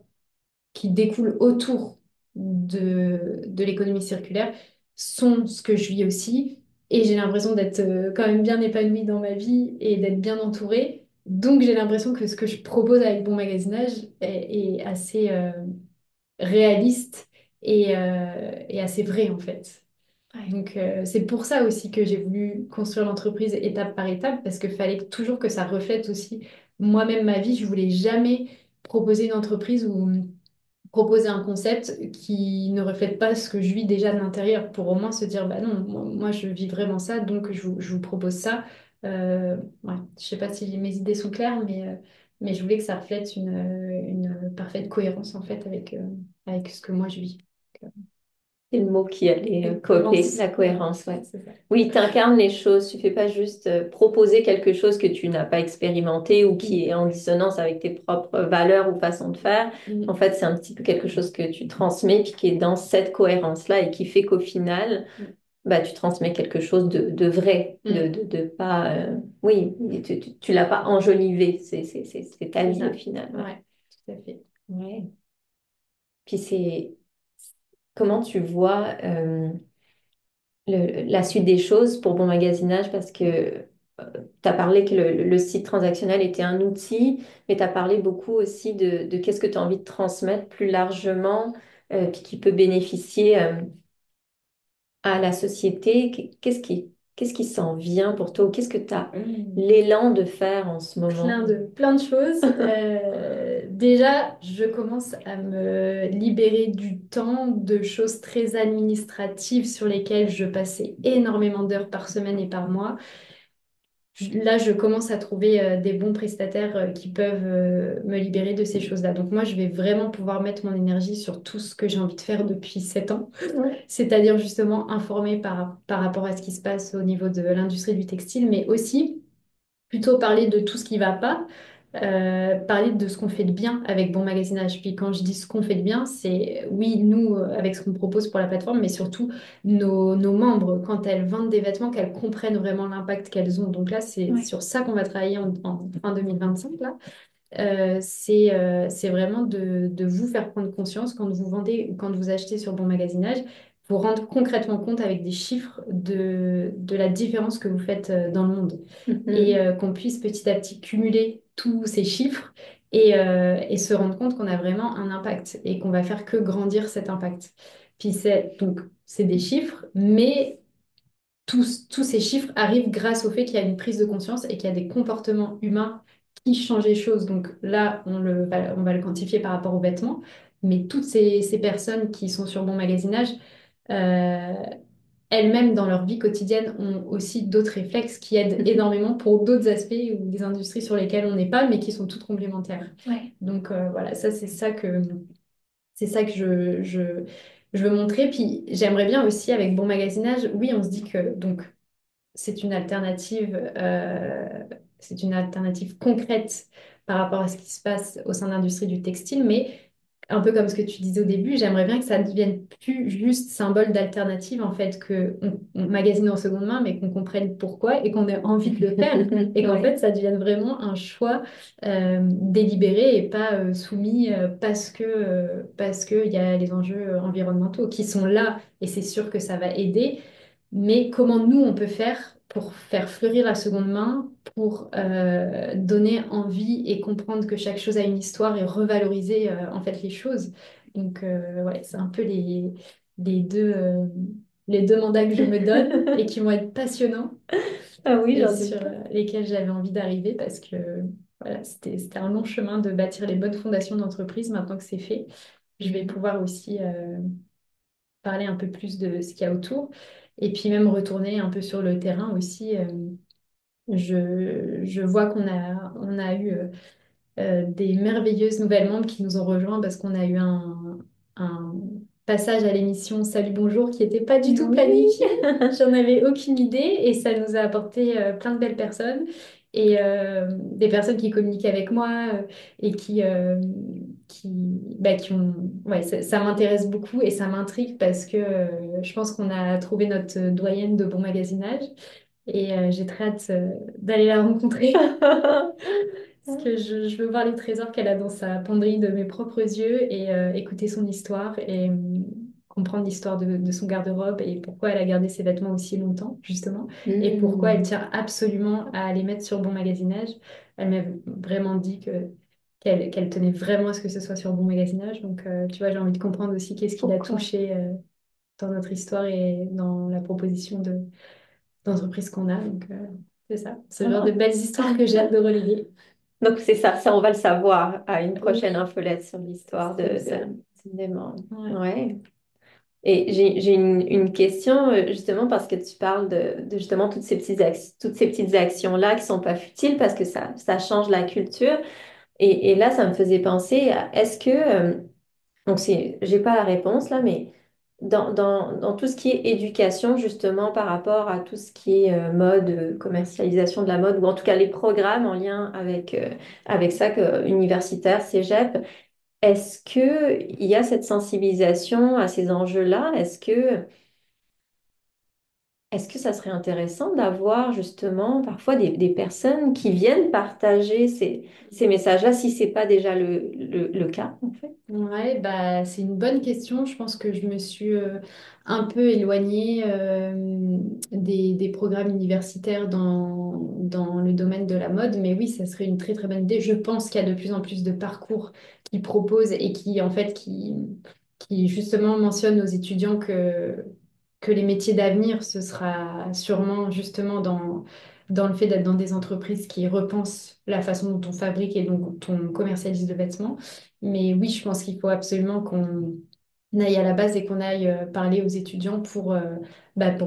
qui découlent autour de l'économie circulaire sont ce que je vis aussi. Et j'ai l'impression d'être quand même bien épanouie dans ma vie et d'être bien entourée. Donc j'ai l'impression que ce que je propose avec Bon Magasinage est assez réaliste et assez vrai en fait. Ouais. Donc, c'est pour ça aussi que j'ai voulu construire l'entreprise étape par étape, parce qu'il fallait toujours que ça reflète aussi moi-même ma vie. Je voulais jamais proposer une entreprise ou proposer un concept qui ne reflète pas ce que je vis déjà de l'intérieur, pour au moins se dire, bah non, moi, je vis vraiment ça, donc je vous propose ça. Ouais, je sais pas si mes idées sont claires, mais je voulais que ça reflète une parfaite cohérence en fait avec ce que moi je vis. C'est le mot qui allait Et coller, cohérence, la ouais, cohérence, ouais. c'est ça. Oui, tu incarnes les choses, tu fais pas juste proposer quelque chose que tu n'as pas expérimenté ou qui est en dissonance avec tes propres valeurs ou façons de faire. En Mm, fait, c'est un petit peu quelque chose que tu transmets puis qui est dans cette cohérence-là et qui fait qu'au final, mm, bah, tu transmets quelque chose de vrai, mm. de pas... oui, tu l'as pas enjolivé, c'est ta C'est vie au ça. final, ouais. Ouais, tout à fait. Ouais. Puis c'est... Comment tu vois... la suite des choses pour bon magasinage parce que tu as parlé que le site transactionnel était un outil, mais tu as parlé beaucoup aussi de qu'est-ce que tu as envie de transmettre plus largement, puis qui peut bénéficier à la société. Qu'est-ce qui s'en vient pour toi? Ou qu'est-ce que tu as Mm. l'élan de faire en ce moment? Plein de choses. Déjà, je commence à me libérer du temps de choses très administratives sur lesquelles je passais énormément d'heures par semaine et par mois. Là, je commence à trouver des bons prestataires qui peuvent me libérer de ces choses-là. Donc moi, je vais vraiment pouvoir mettre mon énergie sur tout ce que j'ai envie de faire depuis 7 ans, Ouais. c'est-à-dire justement informer par rapport à ce qui se passe au niveau de l'industrie du textile, mais aussi plutôt parler de tout ce qui va pas, parler de ce qu'on fait de bien avec Bon Magasinage. Puis quand je dis ce qu'on fait de bien, c'est oui, nous, avec ce qu'on propose pour la plateforme, mais surtout nos membres, quand elles vendent des vêtements, qu'elles comprennent vraiment l'impact qu'elles ont. Donc là, c'est Ouais. sur ça qu'on va travailler en fin 2025, là. C'est vraiment de vous faire prendre conscience quand vous vendez ou quand vous achetez sur Bon Magasinage, vous rendre concrètement compte avec des chiffres de la différence que vous faites dans le monde et Mhm. qu'on puisse petit à petit cumuler tous ces chiffres et se rendre compte qu'on a vraiment un impact et qu'on va faire que grandir cet impact. Puis c'est des chiffres, mais tous ces chiffres arrivent grâce au fait qu'il y a une prise de conscience et qu'il y a des comportements humains qui changent les choses. Donc là, on va le quantifier par rapport aux vêtements, mais toutes ces personnes qui sont sur Bon Magasinage, euh, elles-mêmes dans leur vie quotidienne ont aussi d'autres réflexes qui aident énormément pour d'autres aspects ou des industries sur lesquelles on n'est pas, mais qui sont toutes complémentaires. Ouais. Donc voilà, ça c'est ça que je veux montrer. Puis j'aimerais bien aussi, avec Bon Magasinage, oui, on se dit que donc c'est une alternative, c'est une alternative concrète par rapport à ce qui se passe au sein de l'industrie du textile, mais un peu comme ce que tu disais au début, j'aimerais bien que ça ne devienne plus juste symbole d'alternative, en fait, que on magasine en seconde main, mais qu'on comprenne pourquoi et qu'on ait envie de le faire, et qu'en Oui. fait, ça devienne vraiment un choix délibéré et pas soumis parce que il y a les enjeux environnementaux qui sont là, et c'est sûr que ça va aider. Mais comment nous, on peut faire pour faire fleurir la seconde main, pour donner envie et comprendre que chaque chose a une histoire et revaloriser en fait les choses. Donc ouais, c'est un peu les les deux mandats que je me donne et qui vont être passionnants Ah oui, et j'en sur doute pas. lesquels j'avais envie d'arriver parce que voilà, c'était un long chemin de bâtir les bonnes fondations d'entreprise. Maintenant que c'est fait, je vais pouvoir aussi parler un peu plus de ce qu'il y a autour. Et puis même retourner un peu sur le terrain aussi. Je vois on a eu des merveilleuses nouvelles membres qui nous ont rejoints parce qu'on a eu un passage à l'émission Salut Bonjour qui n'était pas du tout Oui. planifié. J'en avais aucune idée et ça nous a apporté plein de belles personnes et des personnes qui communiquent avec moi et qui ont... Ouais, ça m'intéresse beaucoup et ça m'intrigue parce que je pense qu'on a trouvé notre doyenne de bon magasinage et j'ai très hâte d'aller la rencontrer. Parce que je veux voir les trésors qu'elle a dans sa penderie de mes propres yeux et écouter son histoire et comprendre l'histoire de son garde-robe et pourquoi elle a gardé ses vêtements aussi longtemps, justement, et pourquoi elle Hmm. tient absolument à les mettre sur Bon Magasinage. Elle m'a vraiment dit qu'elle tenait vraiment à ce que ce soit sur Bon Magasinage. Donc, tu vois, j'ai envie de comprendre aussi qu'est-ce qui l'a Pourquoi? touché dans notre histoire et dans la proposition d'entreprise qu'on a. Donc, c'est ça. Ce genre de Ah. belles histoires que j'ai hâte de relayer. Donc c'est ça, ça on va le savoir à une prochaine Oui, infolette sur l'histoire c'est ça. des membres. Ouais. Ouais. Et j'ai une question justement parce que tu parles de justement toutes ces petites actions-là qui sont pas futiles parce que ça change la culture. Et là, ça me faisait penser à est-ce que donc, j'ai pas la réponse là, mais dans tout ce qui est éducation, justement, par rapport à tout ce qui est mode, commercialisation de la mode, ou en tout cas les programmes en lien avec ça, universitaire, cégep, est-ce que il y a cette sensibilisation à ces enjeux-là? Est-ce que ça serait intéressant d'avoir justement parfois des personnes qui viennent partager ces messages-là, si c'est pas déjà le cas, en fait? Ouais, bah, c'est une bonne question. Je pense que je me suis un peu éloignée des programmes universitaires dans le domaine de la mode. Mais oui, ça serait une très très bonne idée. Je pense qu'il y a de plus en plus de parcours qui proposent et qui en fait qui justement mentionnent aux étudiants que les métiers d'avenir, ce sera sûrement justement dans le fait d'être dans des entreprises qui repensent la façon dont on fabrique et dont on commercialise le vêtement. Mais oui, je pense qu'il faut absolument qu'on aille à la base et qu'on aille parler aux étudiants pour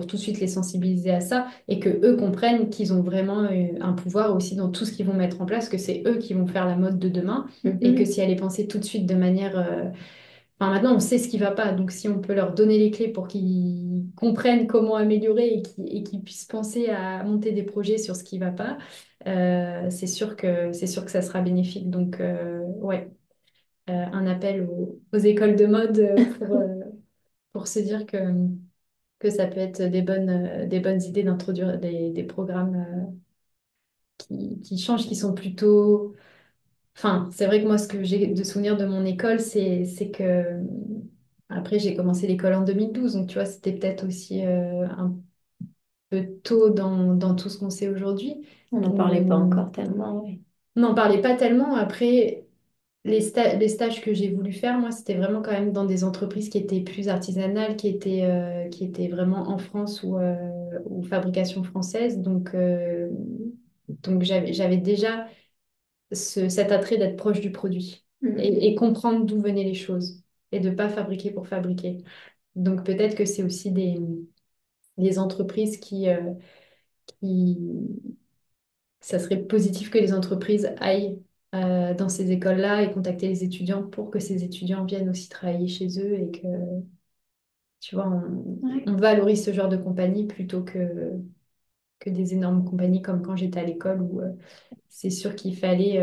tout de suite les sensibiliser à ça et que eux comprennent qu'ils ont vraiment un pouvoir aussi dans tout ce qu'ils vont mettre en place, que c'est eux qui vont faire la mode de demain et que Mhm. si elle est pensée tout de suite de manière... Enfin, maintenant, on sait ce qui va pas, donc si on peut leur donner les clés pour qu'ils comprennent comment améliorer et qu'ils puissent penser à monter des projets sur ce qui va pas, c'est sûr que ça sera bénéfique. Donc, ouais. Un appel aux écoles de mode pour se dire que ça peut être des bonnes idées d'introduire des programmes qui changent, qui sont plutôt... Enfin, c'est vrai que moi, ce que j'ai de souvenir de mon école, c'est que... Après, j'ai commencé l'école en 2012, donc tu vois, c'était peut-être aussi un peu tôt dans tout ce qu'on sait aujourd'hui. On n'en parlait pas Hum, encore tellement, oui. On n'en parlait pas tellement. Après, les stages que j'ai voulu faire, moi, c'était vraiment quand même dans des entreprises qui étaient plus artisanales, qui étaient vraiment en France ou fabrication française. Donc j'avais déjà cet attrait d'être proche du produit Mhm. et comprendre d'où venaient les choses et de pas fabriquer pour fabriquer. Donc peut-être que c'est aussi des entreprises qui, ça serait positif que les entreprises aillent dans ces écoles-là et contacter les étudiants pour que ces étudiants viennent aussi travailler chez eux Tu vois, Ouais. on valorise ce genre de compagnie plutôt que des énormes compagnies comme quand j'étais à l'école où c'est sûr qu'il fallait...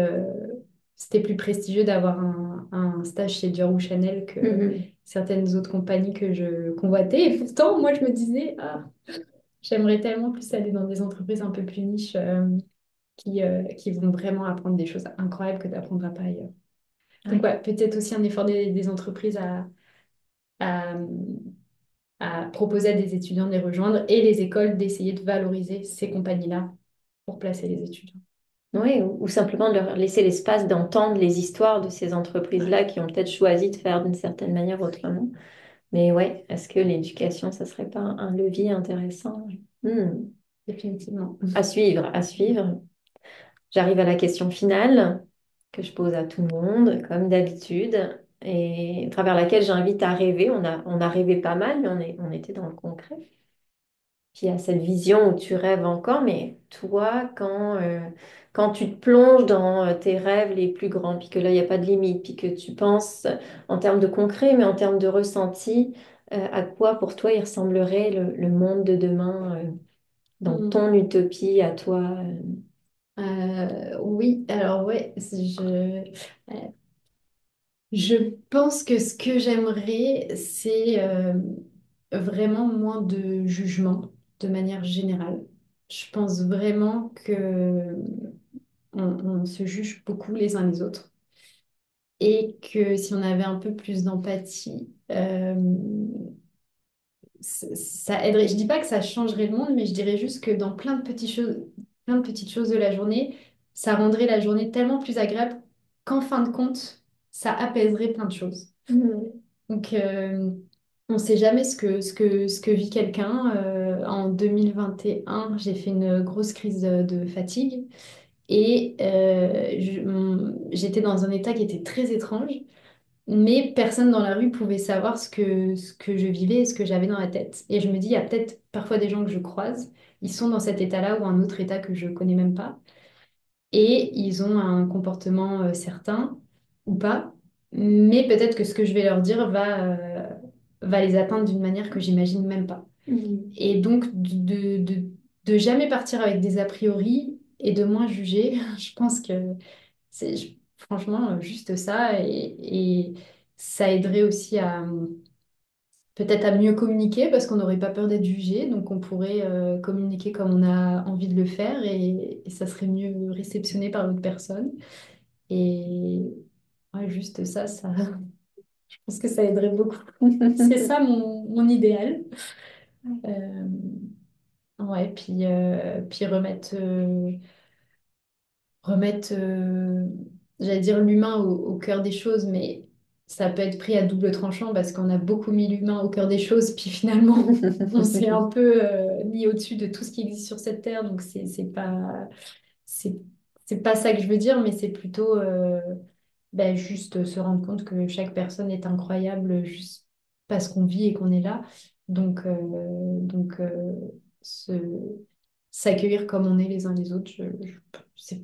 c'était plus prestigieux d'avoir un stage chez Dior ou Chanel que Mhm. certaines autres compagnies que je convoitais. Et pourtant, moi, je me disais, ah, j'aimerais tellement plus aller dans des entreprises un peu plus niches qui vont vraiment apprendre des choses incroyables que tu n'apprendras pas ailleurs. Donc, Ouais. ouais, peut-être aussi un effort des entreprises à, à proposer à des étudiants de les rejoindre et les écoles d'essayer de valoriser ces compagnies-là pour placer les étudiants. Oui, ou simplement de leur laisser l'espace d'entendre les histoires de ces Ouais, entreprises-là qui ont peut-être choisi de faire d'une certaine manière autrement. Mais ouais, est-ce que l'éducation, ça serait pas un levier intéressant? Hmm. définitivement. À suivre, à suivre. J'arrive à la question finale que je pose à tout le monde, comme d'habitude, et à travers laquelle j'invite à rêver. On a rêvé pas mal, mais on était dans le concret. Puis il y a cette vision où tu rêves encore, mais toi, quand tu te plonges dans tes rêves les plus grands, puis que là, il n'y a pas de limite, puis que tu penses en termes de concret, mais en termes de ressenti, à quoi pour toi il ressemblerait le monde de demain, dans Hmm. ton utopie à toi? Oui, alors ouais, je pense que ce que j'aimerais, c'est vraiment moins de jugement de manière générale. Je pense vraiment que on se juge beaucoup les uns les autres et que si on avait un peu plus d'empathie, ça aiderait. Je dis pas que ça changerait le monde, mais je dirais juste que dans plein de petites choses de la journée, ça rendrait la journée tellement plus agréable qu'en fin de compte, ça apaiserait plein de choses. Mhm. Donc, on ne sait jamais ce que vit quelqu'un. En 2021, j'ai fait une grosse crise de fatigue et j'étais dans un état qui était très étrange. Mais personne dans la rue pouvait savoir ce que je vivais et ce que j'avais dans la tête. Et je me dis, il y a peut-être parfois des gens que je croise, ils sont dans cet état-là ou un autre état que je connais même pas. Et ils ont un comportement certain ou pas. Mais peut-être que ce que je vais leur dire va les atteindre d'une manière que j'imagine même pas. Mhm. Et donc, de jamais partir avec des a priori et de moins juger, je pense que franchement juste ça et ça aiderait aussi à peut-être à mieux communiquer parce qu'on n'aurait pas peur d'être jugé, donc on pourrait communiquer comme on a envie de le faire et ça serait mieux réceptionné par l'autre personne. Et ouais, juste ça, je pense que ça aiderait beaucoup. C'est ça mon idéal. Euh, ouais, puis remettre, j'allais dire l'humain au cœur des choses, mais ça peut être pris à double tranchant parce qu'on a beaucoup mis l'humain au cœur des choses, puis finalement, on s'est un peu mis au-dessus de tout ce qui existe sur cette terre, donc c'est, c'est pas ça que je veux dire, mais c'est plutôt ben, juste se rendre compte que chaque personne est incroyable juste parce qu'on vit et qu'on est là. Donc se, s'accueillir comme on est les uns les autres, c'est,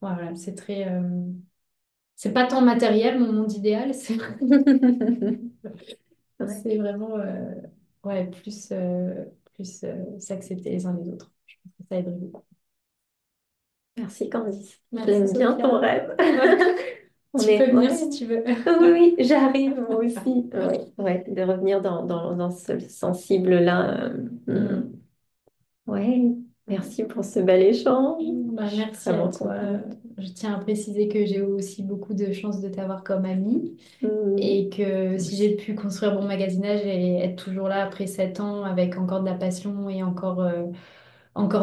voilà, c'est très, c'est pas tant matériel mon monde idéal, Ouais. c'est vraiment ouais, plus s'accepter les uns les autres. Je pense que ça aiderait beaucoup. Merci Candice. Merci J'aime bien ton Sophia. rêve. Ouais, On tu peux est, venir ouais. si tu veux. Oui, oui, j'arrive moi aussi. Ouais, ouais, de revenir dans ce sensible-là. Mm. Ouais, merci pour ce bel échange. Je Bah, suis merci à vraiment toi. contente. Je tiens à préciser que j'ai aussi beaucoup de chance de t'avoir comme amie Mm. et que si j'ai pu construire Bon Magasinage et être toujours là après 7 ans avec encore de la passion et encore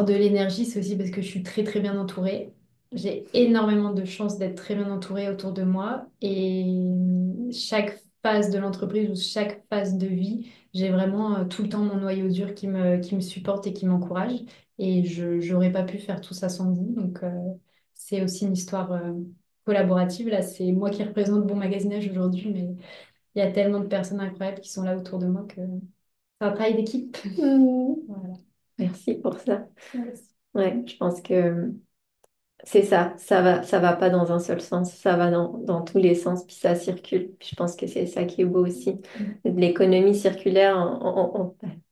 de l'énergie, c'est aussi parce que je suis très très bien entourée. J'ai énormément de chance d'être très bien entourée autour de moi et chaque phase de l'entreprise ou chaque phase de vie, j'ai vraiment tout le temps mon noyau dur qui me supporte et qui m'encourage. Et je n'aurais pas pu faire tout ça sans vous. Donc c'est aussi une histoire collaborative. Là, c'est moi qui représente Bon Magasinage aujourd'hui, mais il y a tellement de personnes incroyables qui sont là autour de moi que c'est un travail d'équipe. Mm. Voilà. Merci pour ça. Merci. Ouais, je pense que C'est ça, ça va pas dans un seul sens, ça va dans tous les sens, puis ça circule. Puis je pense que c'est ça qui est beau aussi. De l'économie circulaire,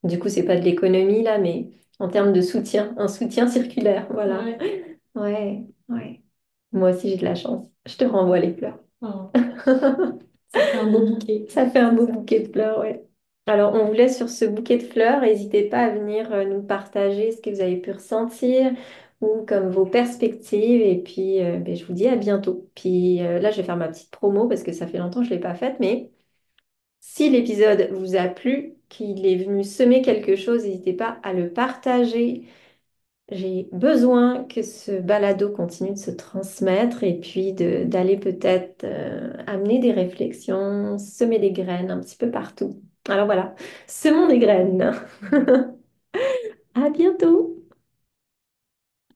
du coup, c'est pas de l'économie là, mais en termes de soutien, un soutien circulaire, voilà. Ouais. Ouais, ouais. Moi aussi, j'ai de la chance. Je te renvoie les fleurs. Oh, ça fait un beau bouquet. Ça fait un beau bouquet de fleurs, ouais. Alors, on vous laisse sur ce bouquet de fleurs. N'hésitez pas à venir nous partager ce que vous avez pu ressentir ou comme vos perspectives. Et puis, ben, je vous dis à bientôt. Puis là, je vais faire ma petite promo parce que ça fait longtemps que je ne l'ai pas faite. Mais si l'épisode vous a plu, qu'il est venu semer quelque chose, n'hésitez pas à le partager. J'ai besoin que ce balado continue de se transmettre et puis d'aller peut-être amener des réflexions, semer des graines un petit peu partout. Alors voilà, semons des graines. À bientôt!